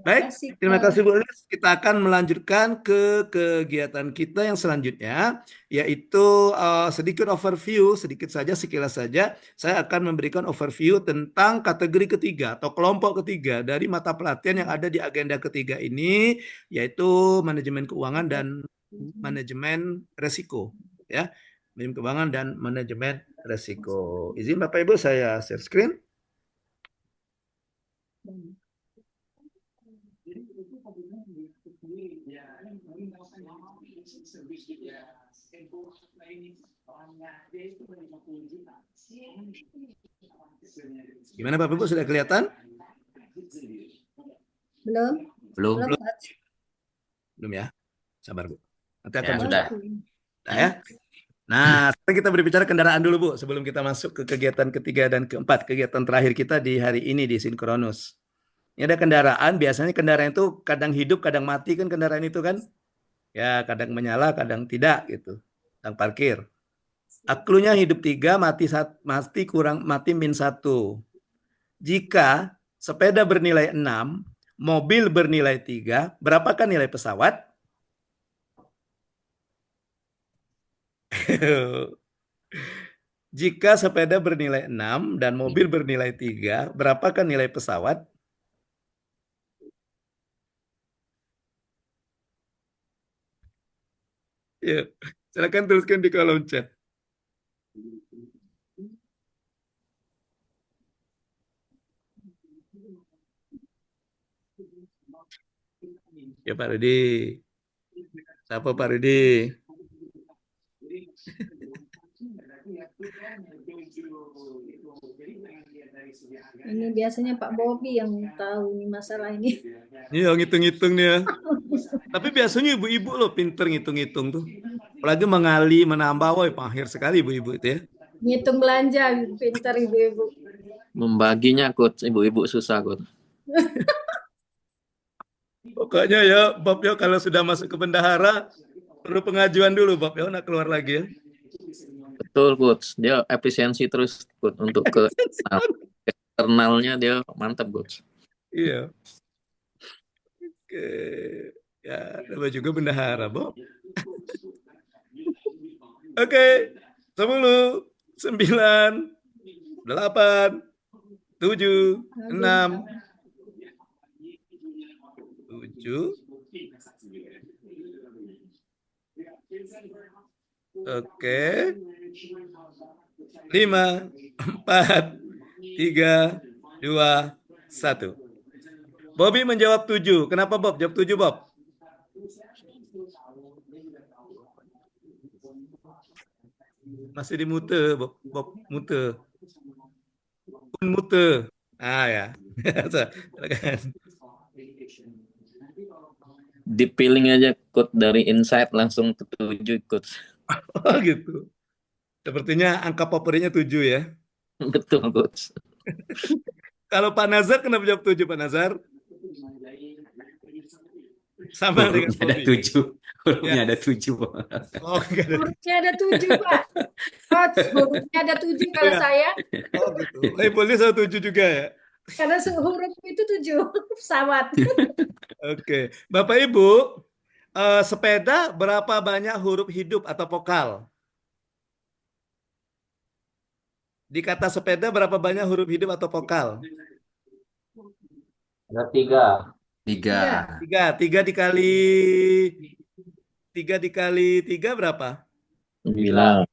A: Baik, terima kasih Bu Lis. Kita akan melanjutkan ke kegiatan kita yang selanjutnya, yaitu sedikit overview, sedikit saja, sekilas saja. Saya akan memberikan overview tentang kategori ketiga atau kelompok ketiga dari mata pelatihan yang ada di agenda ketiga ini, yaitu manajemen keuangan dan manajemen resiko. Ya, manajemen keuangan dan manajemen resiko. Izin Bapak Ibu saya share screen. Gimana Bapak Ibu sudah kelihatan?
D: Belum?
C: Belum.
A: Belum ya? Sabar Bu. Nanti akan
C: Ya, sudah.
A: Nah, ya. Nah, sekarang kita berbicara kendaraan dulu Bu, sebelum kita masuk ke kegiatan ketiga dan keempat, kegiatan terakhir kita di hari ini di Sinkronus. Ini ada kendaraan, biasanya kendaraan itu kadang hidup, kadang mati kan kendaraan itu kan? Ya, kadang menyala, kadang tidak gitu. Kadang parkir. Aklunya hidup 3, mati min 1. Jika sepeda bernilai 6, mobil bernilai 3, berapakah nilai pesawat? Jika sepeda bernilai 6 dan mobil bernilai 3, berapakah nilai pesawat? Ya, silakan tuliskan di kolom chat. Ya Pak Rudi. Siapa Pak Rudi?
D: Ini biasanya Pak Bobi yang tahu nih masalah ini.
A: Iya, ngitung-ngitung nih ya. Tapi biasanya ibu-ibu loh pinter ngitung-ngitung tuh. Apalagi mengali, menambah, woi pahir sekali ibu-ibu itu ya.
D: Ngitung belanja, pintar ibu-ibu.
C: Membaginya Coach, ibu-ibu susah Coach.
A: Pokoknya ya, Bob ya kalau sudah masuk ke bendahara perlu pengajuan dulu Bob ya, nak keluar lagi ya.
C: Betul Coach, dia efisiensi terus Coach untuk ke eksternalnya dia mantap Coach.
A: Iya. Oke. Ya, nama juga bendahara Bob. Oke. 10, 9, 8, 7, 6, 7. Oke. 5, 4, 3, 2, 1. Bobby menjawab 7. Kenapa Bob? Jawab 7, Bob. Masih di mute, Bob. Bob, mute. Mute. Ya. Silakan.
C: Dipiling aja coach dari insight langsung ke 7 coach.
A: Oh gitu. Sepertinya angka favoritnya 7 ya.
C: Betul coach.
A: Kalau Pak Nazar kenapa jawab 7, Pak Nazar? Sama dengan
H: Hurufnya ada
A: Bobby.
H: 7. Hurufnya
A: Ya.
H: ada 7.
A: Oh, enggak ada.
D: Hurufnya ada 7, Pak. Coach, hurufnya ada 7 kalau
A: Iya.
D: saya.
A: Oh gitu. Boleh sama 7 juga ya.
D: Karena huruf itu 7 pesawat.
A: Oke. Bapak Ibu, sepeda berapa banyak huruf hidup atau vokal? Di kata sepeda berapa banyak huruf hidup atau vokal?
E: Ada 3.
H: 3.
A: 3 dikali 3 berapa?
C: 9.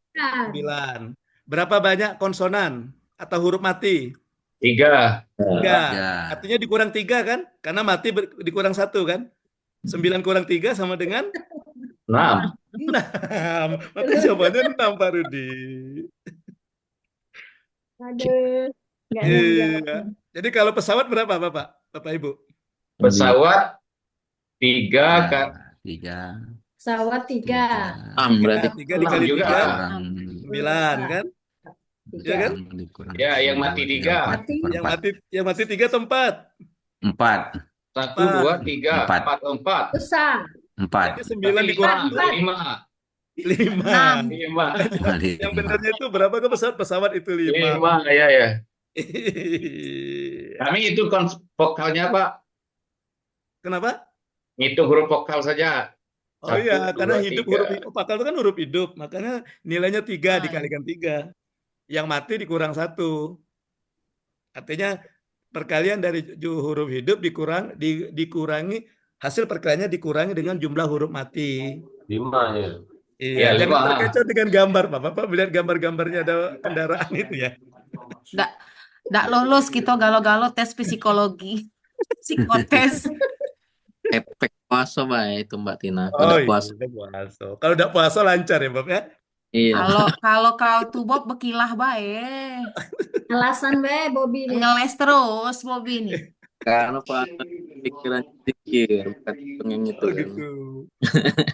A: 9. Berapa banyak konsonan atau huruf mati?
B: 3.
A: 3.
H: 3.
A: Artinya dikurang 3 kan? Karena mati dikurang 1 kan? 9 kurang 3 sama dengan
B: 6.
A: 6. Maka jawabannya 6, Pak Rudi.
D: Aduh, nggak
A: Iya.
D: menjawab.
A: Jadi kalau pesawat berapa, Bapak Ibu?
B: Pesawat 3 kan.
H: 3.
D: Pesawat 3.
C: 6 berarti.
A: 3 dikali 3,
B: juga.
H: Kurang
A: 9 kan? Iya kan?
H: dikurang
B: Ya, yang mati 3.
A: Yang mati 3 atau 4?
H: 4.
B: 1, 2, 3,
H: 4.
B: 4.
D: Besar.
H: 4.
A: Jadi 9 dikurang
B: 5.
A: 5.
B: 5.
A: Yang benernya itu berapa ke pesawat itu 5.
B: 5, ya. Kami itu vokalnya, Pak.
A: Kenapa?
B: Ngitung huruf vokal saja.
A: Oh iya,
B: 1,
A: karena
B: 2,
A: hidup
B: 3.
A: huruf vokal itu kan huruf hidup, makanya nilainya 3
F: Ah,
A: dikalikan 3. Yang mati dikurang 1. Artinya perkalian dari huruf hidup dikurangi, hasil perkaliannya dikurangi dengan jumlah huruf mati.
E: 5 ya.
A: Iya,
B: Ya,
A: jangan
B: 5.
A: terkecoh dengan gambar, Pak. Bapak melihat gambar-gambarnya ada kendaraan itu ya.
F: Nggak lolos kita galau-galau tes psikologi. Psikotes.
C: Efek puasa baik itu Mbak Tina.
A: Oh
C: Kalau
A: iya,
C: puasa.
A: udah puasa. Kalau udah puasa lancar ya, Bapak ya.
C: Iya.
F: Kalau kau tuh Bob bekilah bae.
D: Alasan be Bobby nih.
F: Ngeles terus Bobby nih.
C: Karena puasa pikiran pikir bukan pengen itu
A: Oh
C: kan.
A: gitu.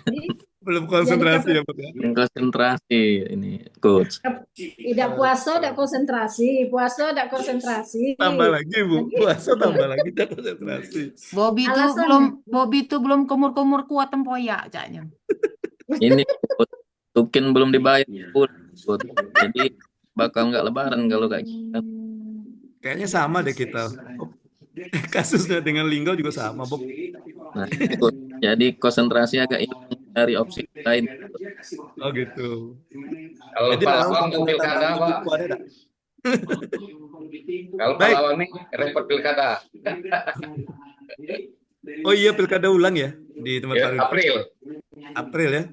D: Jadi,
A: Belum konsentrasi ya, Bapak ya.
C: Yang konsentrasi ini coach.
D: tidak puasa, tidak konsentrasi. Puasa, tidak konsentrasi.
A: Tambah lagi, Bu. Puasa tambah lagi tidak konsentrasi.
D: Alasan.
F: Bobby tuh belum kumur-kumur kuat tempoyak caknya.
C: Ini coach, mungkin belum dibayar pun, coach. Jadi bakal nggak lebaran kalau kayak gitu.
A: Kayaknya sama deh kita. Kasusnya dengan Linggau juga sama, Bob.
C: Nah, coach, jadi konsentrasi agak dari opsi lain.
A: Oh gitu.
B: Kalau
A: Jadi
B: Pak
A: memang
B: Lawang mau pilkada,
A: tanda-tanda
B: Pak.
A: buku ada tak?
B: Kalau Pak
A: Baik.
B: Lawang nih repot pilkada.
A: Oh iya, pilkada ulang ya di tempat
B: Ya,
A: Pak Rudi.
B: April.
A: April ya.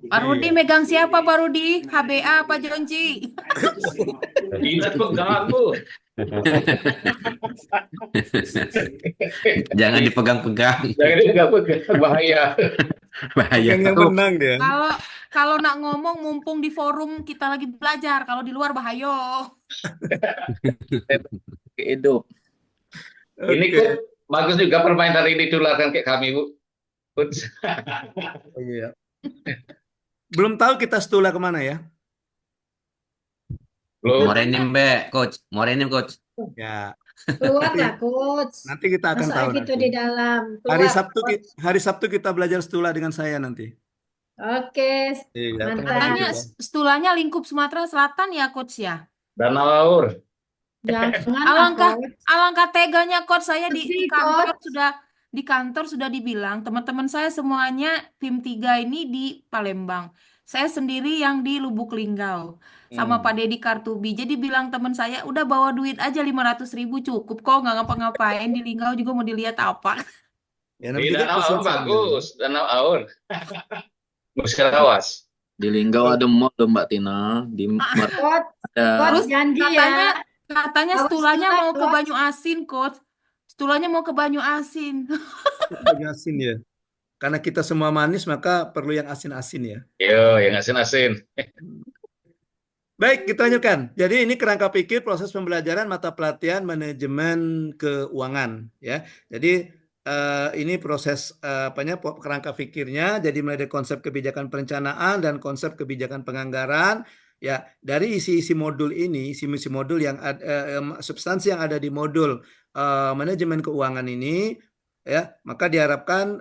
F: Pak Rudi
A: Iya.
F: megang siapa Pak Rudi? HBA apa Jonci?
B: Dinas pengganggu.
H: Jangan dipegang-pegang.
B: Jangan dipegang, bahaya.
H: Bahaya.
A: Yang menang dia.
F: Kalau nak ngomong mumpung di forum kita lagi belajar, kalau di luar bahaya.
C: Hidup.
B: Ini
A: Oke.
B: kok bagus juga permainan ini ditularkan kayak kami, Bu.
A: Iya. Belum tahu kita stula kemana ya.
B: Belum.
H: Morenim be, coach. Morenim coach.
A: Ya.
D: Keluarlah, Coach.
A: Nanti kita akan
D: Masa
A: tahu
D: gitu
A: nanti.
D: di dalam.
A: Hari
D: Keluar,
A: Sabtu
D: Coach.
A: hari Sabtu kita belajar stula dengan saya nanti.
D: Oke.
A: Iya,
D: Mantap.
F: Katanya stulanya lingkup Sumatera Selatan ya coach ya.
B: Danau Laur.
D: Jangan
F: Alangkah
D: Coach.
F: alangkah teganya coach saya di
D: Sedih,
F: kantor
D: Coach.
F: di kantor sudah dibilang teman-teman saya semuanya tim 3 ini di Palembang. Saya sendiri yang di Lubuk Linggau sama Pak Dedi Kartubi. Jadi bilang teman saya udah bawa duit aja 500.000 cukup kok nggak ngapa-ngapain di Linggau juga mau dilihat apa.
A: Ya,
B: Di
A: nanti kita
B: Danau
A: pesen
B: Aur
A: sama.
B: bagus, Danau Aur. Musyawas.
C: Di Linggau ada mall loh Mbak Tina. Di Mar
D: Coach,
C: ada
D: Coach janji
F: Katanya
D: ya.
F: Katanya
D: Bawa
F: stulanya
D: istilah,
F: mau ke
D: Coach.
F: Banyu Asin, Coach. Stulanya mau ke Banyu Asin.
A: Banyu asin ya. Karena kita semua manis, maka perlu yang asin-asin ya.
B: Yo, yang asin-asin.
A: Baik, kita lanjutkan. Jadi ini kerangka pikir proses pembelajaran mata pelatihan manajemen keuangan ya. Jadi ini proses apanya kerangka pikirnya. Jadi mulai dari konsep kebijakan perencanaan dan konsep kebijakan penganggaran. Ya, dari isi-isi modul ini, isi-isi modul yang substansi yang ada di modul manajemen keuangan ini, ya, maka diharapkan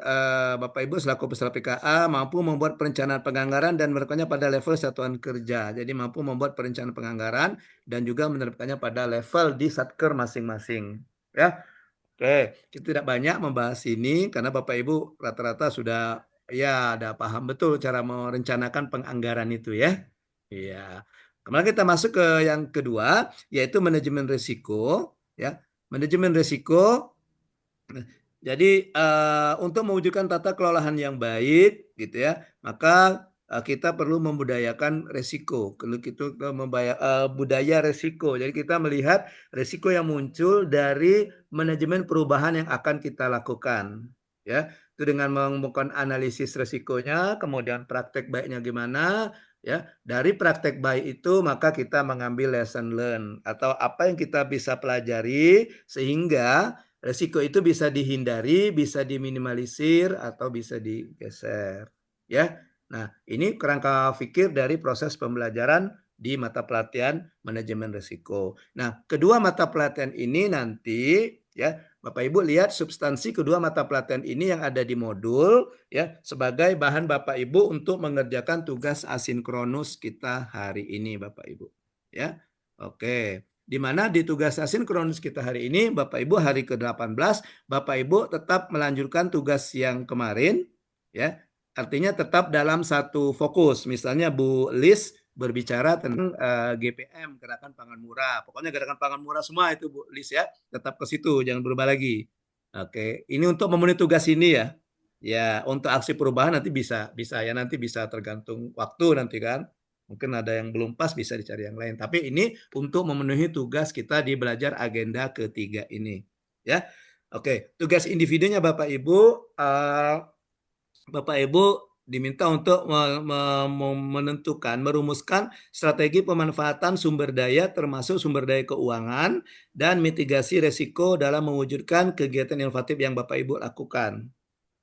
A: Bapak Ibu selaku peserta PKA mampu membuat perencanaan penganggaran dan menerapkannya pada level satuan kerja. Jadi mampu membuat perencanaan penganggaran dan juga menerapkannya pada level di satker masing-masing. Ya, oke, kita tidak banyak membahas ini karena Bapak Ibu rata-rata sudah ya ada paham betul cara merencanakan penganggaran itu ya. Iya. Kemudian kita masuk ke yang kedua yaitu manajemen risiko. Ya, manajemen risiko. Jadi untuk mewujudkan tata kelolahan yang baik, gitu ya, maka kita perlu membudayakan resiko. Kalau kita budaya resiko. Jadi kita melihat resiko yang muncul dari manajemen perubahan yang akan kita lakukan, ya. Itu dengan melakukan analisis resikonya, kemudian praktek baiknya gimana, ya. Dari praktek baik itu maka kita mengambil lesson learn atau apa yang kita bisa pelajari sehingga resiko itu bisa dihindari, bisa diminimalisir, atau bisa digeser. Ya, nah ini kerangka pikir dari proses pembelajaran di mata pelatihan manajemen risiko. Nah, kedua mata pelatihan ini nanti ya Bapak Ibu lihat substansi kedua mata pelatihan ini yang ada di modul ya sebagai bahan Bapak Ibu untuk mengerjakan tugas asinkronus kita hari ini Bapak Ibu. Ya, oke. Di mana di tugas asinkronus kita hari ini, Bapak Ibu hari ke-18, Bapak Ibu tetap melanjutkan tugas yang kemarin, ya. Artinya tetap dalam satu fokus. Misalnya Bu Lis berbicara tentang GPM, Gerakan Pangan Murah. Pokoknya Gerakan Pangan Murah semua itu Bu Lis ya, tetap ke situ, jangan berubah lagi. Oke, ini untuk memenuhi tugas ini ya. Ya, untuk aksi perubahan nanti bisa ya nanti bisa tergantung waktu nanti kan. Mungkin ada yang belum pas bisa dicari yang lain. Tapi ini untuk memenuhi tugas kita di belajar agenda ketiga ini. Ya, oke. Tugas individunya Bapak Ibu, Bapak Ibu diminta untuk menentukan, merumuskan strategi pemanfaatan sumber daya termasuk sumber daya keuangan dan mitigasi resiko dalam mewujudkan kegiatan inovatif yang Bapak Ibu lakukan.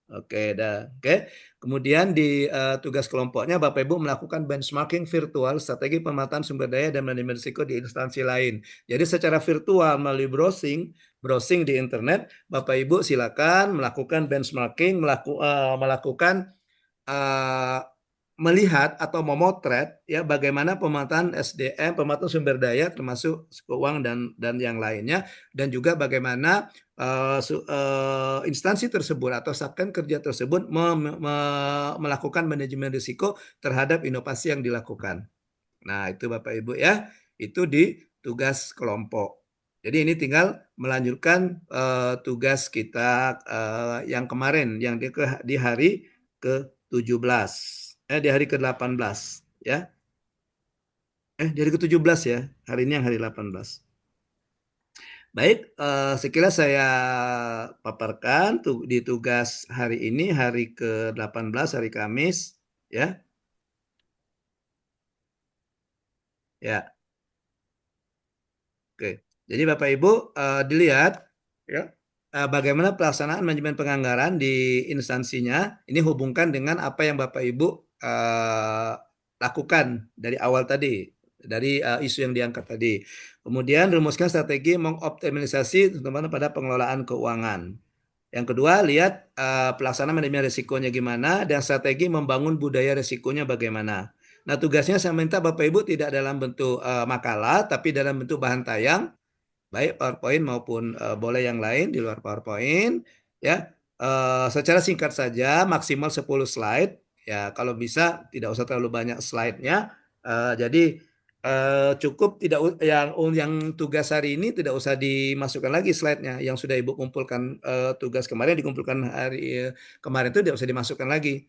A: Oke, dah. Oke. Kemudian di tugas kelompoknya Bapak Ibu melakukan benchmarking virtual strategi pemanfaatan sumber daya dan manajemen risiko di instansi lain. Jadi secara virtual melalui browsing di internet, Bapak Ibu silakan melakukan benchmarking, melakukan melihat atau memotret ya bagaimana pemanfaatan SDM, pemanfaatan sumber daya termasuk keuangan dan yang lainnya dan juga bagaimana instansi tersebut atau satker kerja tersebut melakukan manajemen risiko terhadap inovasi yang dilakukan. Nah, itu Bapak Ibu ya, itu di tugas kelompok. Jadi ini tinggal melanjutkan tugas kita yang kemarin yang di hari ke-17. Di hari ke-18 ya. Di hari ke-17 ya. Hari ini yang hari 18. Baik, sekilas saya paparkan di tugas hari ini, hari ke-18, hari Kamis, ya. Ya. Oke. Jadi Bapak Ibu dilihat ya bagaimana pelaksanaan manajemen penganggaran di instansinya. Ini hubungkan dengan apa yang Bapak Ibu lakukan dari awal tadi, dari isu yang diangkat tadi. Kemudian rumuskan strategi mengoptimalisasi terutama pada pengelolaan keuangan. Yang kedua, lihat pelaksanaan manajemen risikonya gimana dan strategi membangun budaya risikonya bagaimana. Nah, tugasnya saya minta Bapak Ibu tidak dalam bentuk makalah, tapi dalam bentuk bahan tayang, baik PowerPoint maupun boleh yang lain di luar PowerPoint, ya. Secara singkat saja, maksimal 10 slide, ya. Kalau bisa tidak usah terlalu banyak slide-nya. Jadi cukup tidak yang tugas hari ini tidak usah dimasukkan lagi slide-nya yang sudah Ibu kumpulkan tugas kemarin dikumpulkan hari kemarin itu tidak usah dimasukkan lagi,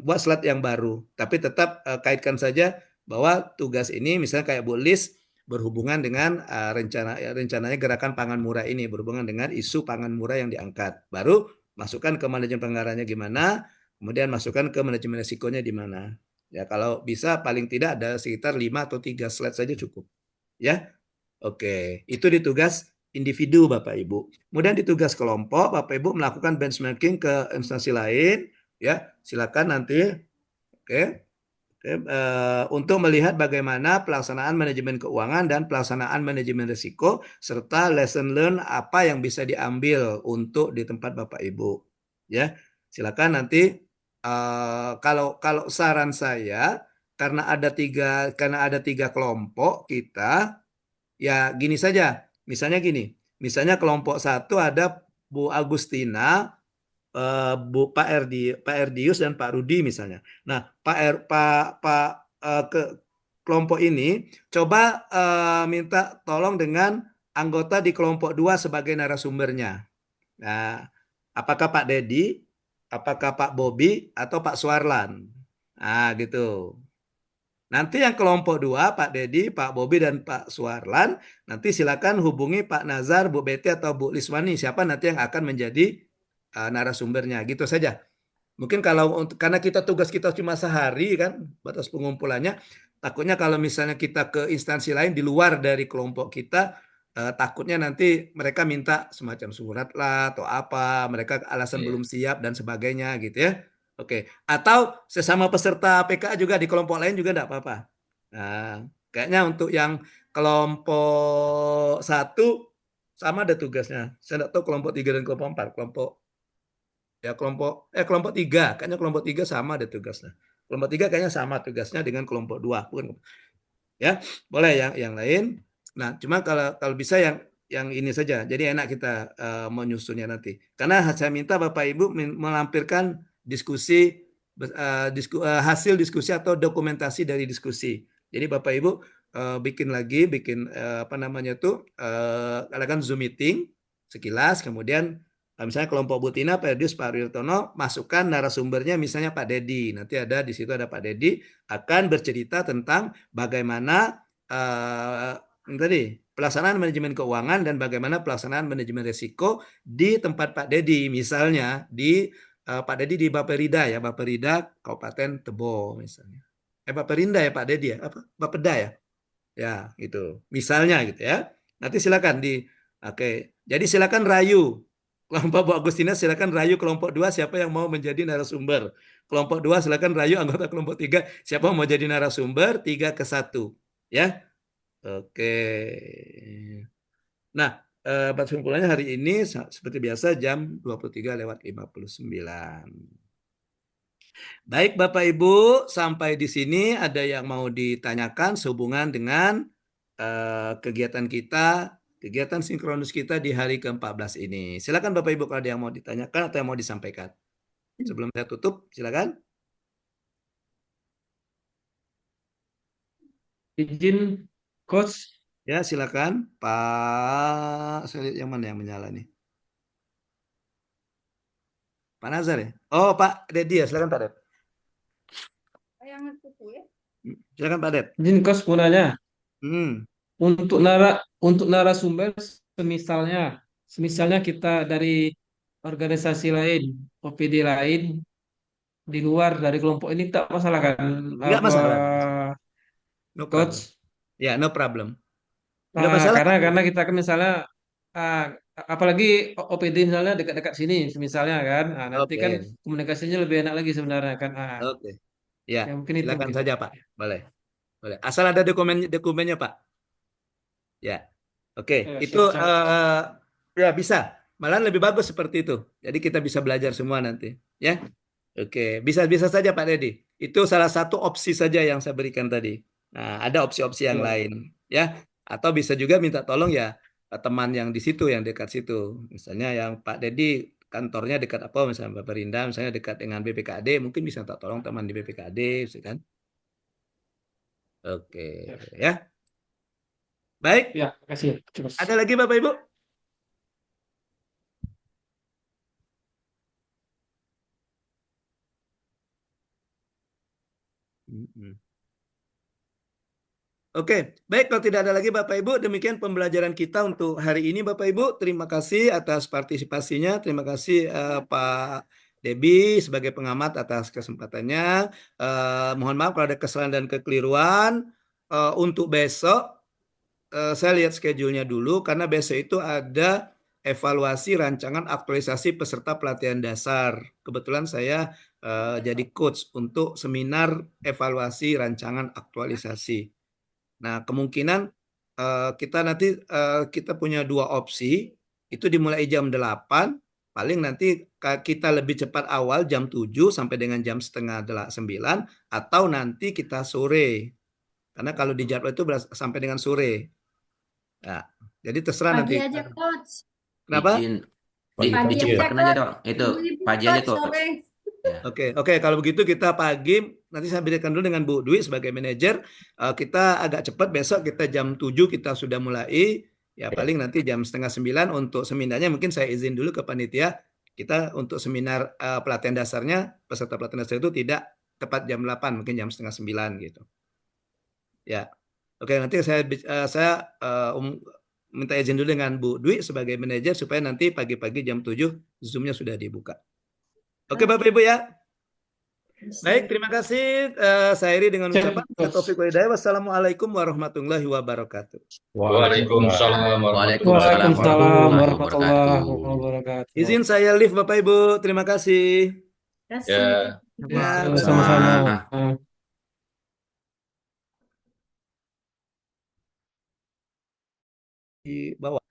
A: buat slide yang baru tapi tetap kaitkan saja bahwa tugas ini misalnya kayak Bu Lis berhubungan dengan rencananya gerakan pangan murah ini, berhubungan dengan isu pangan murah yang diangkat. Baru masukkan ke manajemen penganggarannya gimana, kemudian masukkan ke manajemen risikonya di mana. Ya, kalau bisa paling tidak ada sekitar 5 atau 3 slide saja cukup. Ya. Oke, itu di tugas individu Bapak Ibu. Kemudian di tugas kelompok, Bapak Ibu melakukan benchmarking ke instansi lain, ya. Silakan nanti, oke. Untuk melihat bagaimana pelaksanaan manajemen keuangan dan pelaksanaan manajemen risiko serta lesson learn apa yang bisa diambil untuk di tempat Bapak Ibu. Ya, silakan nanti kalau saran saya karena ada tiga kelompok kita, ya gini saja. Misalnya kelompok satu ada Bu Agustina, Pak Erdius dan Pak Rudi misalnya. Nah, ke kelompok ini coba minta tolong dengan anggota di kelompok 2 sebagai narasumbernya. Nah, apakah Pak Dedi, apakah Pak Bobi atau Pak Suarlan? Nah, gitu. Nanti yang kelompok 2, Pak Dedi, Pak Bobi, dan Pak Suarlan, nanti silakan hubungi Pak Nazar, Bu Betty, atau Bu Liswani, siapa nanti yang akan menjadi narasumbernya. Gitu saja. Mungkin karena tugas kita cuma sehari kan, batas pengumpulannya, takutnya kalau misalnya kita ke instansi lain di luar dari kelompok kita, takutnya nanti mereka minta semacam surat lah atau apa, mereka alasan belum siap dan sebagainya gitu ya. Oke, atau sesama peserta PKA juga di kelompok lain juga enggak apa-apa. Nah, kayaknya untuk yang kelompok 1 sama ada tugasnya. Saya enggak tahu kelompok 3 dan kelompok 4. Kelompok 3, kayaknya kelompok 3 sama ada tugasnya. Kelompok 3 kayaknya sama tugasnya dengan kelompok 2. Ya, boleh yang lain. Nah, cuma kalau bisa yang ini saja. Jadi enak kita menyusunnya nanti. Karena saya minta Bapak Ibu melampirkan hasil diskusi atau dokumentasi dari diskusi. Jadi Bapak Ibu bikin apa namanya tuh, adakan Zoom meeting sekilas, kemudian misalnya kelompok Bu Tina, Pak Erdius, Pak Wirtono, masukkan narasumbernya misalnya Pak Dedi. Nanti di situ ada Pak Dedi akan bercerita tentang bagaimana pelaksanaan manajemen keuangan dan bagaimana pelaksanaan manajemen risiko di tempat Pak Dedi. Misalnya Pak Dedi di Baperida ya, Baperida Kabupaten Tebo misalnya. Baperinda ya Pak Dedi ya, apa? Bapeda ya? Ya, gitu. Misalnya gitu ya. Nanti silakan oke. Jadi silakan rayu. Kelompok Bu Agustina silakan rayu kelompok 2 siapa yang mau menjadi narasumber. Kelompok 2 silakan rayu anggota kelompok 3 siapa mau jadi narasumber 3-1. Ya. Oke. Nah, kesimpulannya hari ini seperti biasa jam 23:59. Baik Bapak Ibu, sampai di sini ada yang mau ditanyakan sehubungan dengan kegiatan kegiatan sinkronus kita di hari ke-14 ini. Silakan Bapak Ibu kalau ada yang mau ditanyakan atau yang mau disampaikan. Sebelum saya tutup, silakan.
I: Izin, Coach.
A: Ya, silakan. Pak, saya lihat yang mana yang menyala nih. Pak Nazar ya? Oh, Pak Dedi ya, silakan Pak Ded. Silakan Pak Ded.
I: Izin, Coach, mau nanya.
A: Hmm.
I: Untuk narasumber, semisalnya kita dari organisasi lain, OPD lain, di luar dari kelompok ini tak masalah kan?
A: Enggak
I: Apa,
A: masalah. No problem.
I: Coach?
A: Ya, no problem. Enggak masalah.
I: Karena kita kan misalnya, apalagi OPD misalnya dekat-dekat sini, misalnya kan, nanti kan
A: Oke.
I: komunikasinya lebih enak lagi sebenarnya kan.
A: Oke. Ya,
I: Ya mungkin itu
A: silakan
I: mungkin.
A: saja Pak. Boleh. Boleh. Asal ada dokumennya Pak. Ya. Oke, itu
I: Siap.
A: ya bisa. Malahan lebih bagus seperti itu. Jadi kita bisa belajar semua nanti, ya. Oke, bisa saja Pak Dedi. Itu salah satu opsi saja yang saya berikan tadi. Nah, ada opsi-opsi yang
I: Ya.
A: lain, ya. Atau bisa juga minta tolong ya teman yang di situ, yang dekat situ. Misalnya yang Pak Dedi kantornya dekat apa, misalnya Bapak Rinda, misalnya dekat dengan BPKAD, mungkin bisa minta tolong teman di BPKAD, gitu kan. Oke, ya. Baik.
I: Ya, makasih. Terus.
A: Ada lagi Bapak Ibu? Oke, baik kalau tidak ada lagi Bapak Ibu, demikian pembelajaran kita untuk hari ini Bapak Ibu. Terima kasih atas partisipasinya. Terima kasih Pak Debi sebagai pengamat atas kesempatannya. Mohon maaf kalau ada kesalahan dan kekeliruan. Untuk besok saya lihat schedule-nya dulu karena besok itu ada evaluasi rancangan aktualisasi peserta pelatihan dasar. Kebetulan saya jadi coach untuk seminar evaluasi rancangan aktualisasi. Nah, kemungkinan kita nanti kita punya dua opsi, itu dimulai jam 8, paling nanti kita lebih cepat awal jam 7 sampai dengan jam setengah 9, atau nanti kita sore. Karena kalau di jadwal itu sampai dengan sore. Nah, jadi terserah
D: Pagi
A: nanti.
D: aja, Coach.
A: Kenapa?
H: Izin
D: Pagi aja,
H: dicepatkan aja
D: Coach.
H: dong. Itu
D: Ibu-ibu,
H: pagi aja
D: Coach,
H: Coach.
D: sore.
H: Ya.
A: Oke, kalau begitu kita pagi, nanti saya berikan dulu dengan Bu Dwi sebagai manajer. Kita agak cepat besok, kita jam 7 kita sudah mulai. Ya paling nanti jam setengah 9 untuk seminarnya mungkin saya izin dulu ke panitia. Kita untuk seminar pelatihan dasarnya, peserta pelatihan dasar itu tidak tepat jam 8, mungkin jam setengah 9 gitu. Ya, oke nanti saya minta izin dulu dengan Bu Dwi sebagai manajer supaya nanti pagi-pagi jam 7 Zoom-nya sudah dibuka. Oke Bapak Ibu ya. Baik, terima kasih saya Iri dengan ucapan Taufik Walhidayah. Wassalamualaikum warahmatullahi wabarakatuh.
B: Waalaikumsalam
I: Waalaikumsalam
B: warahmatullahi
I: warahmatullahi
H: wabarakatuh.
I: wabarakatuh.
A: Izin saya live Bapak Ibu. Terima kasih.
D: Terima
B: Ya.
D: kasih.
A: Ya,
I: Sama-sama.
A: di bawah.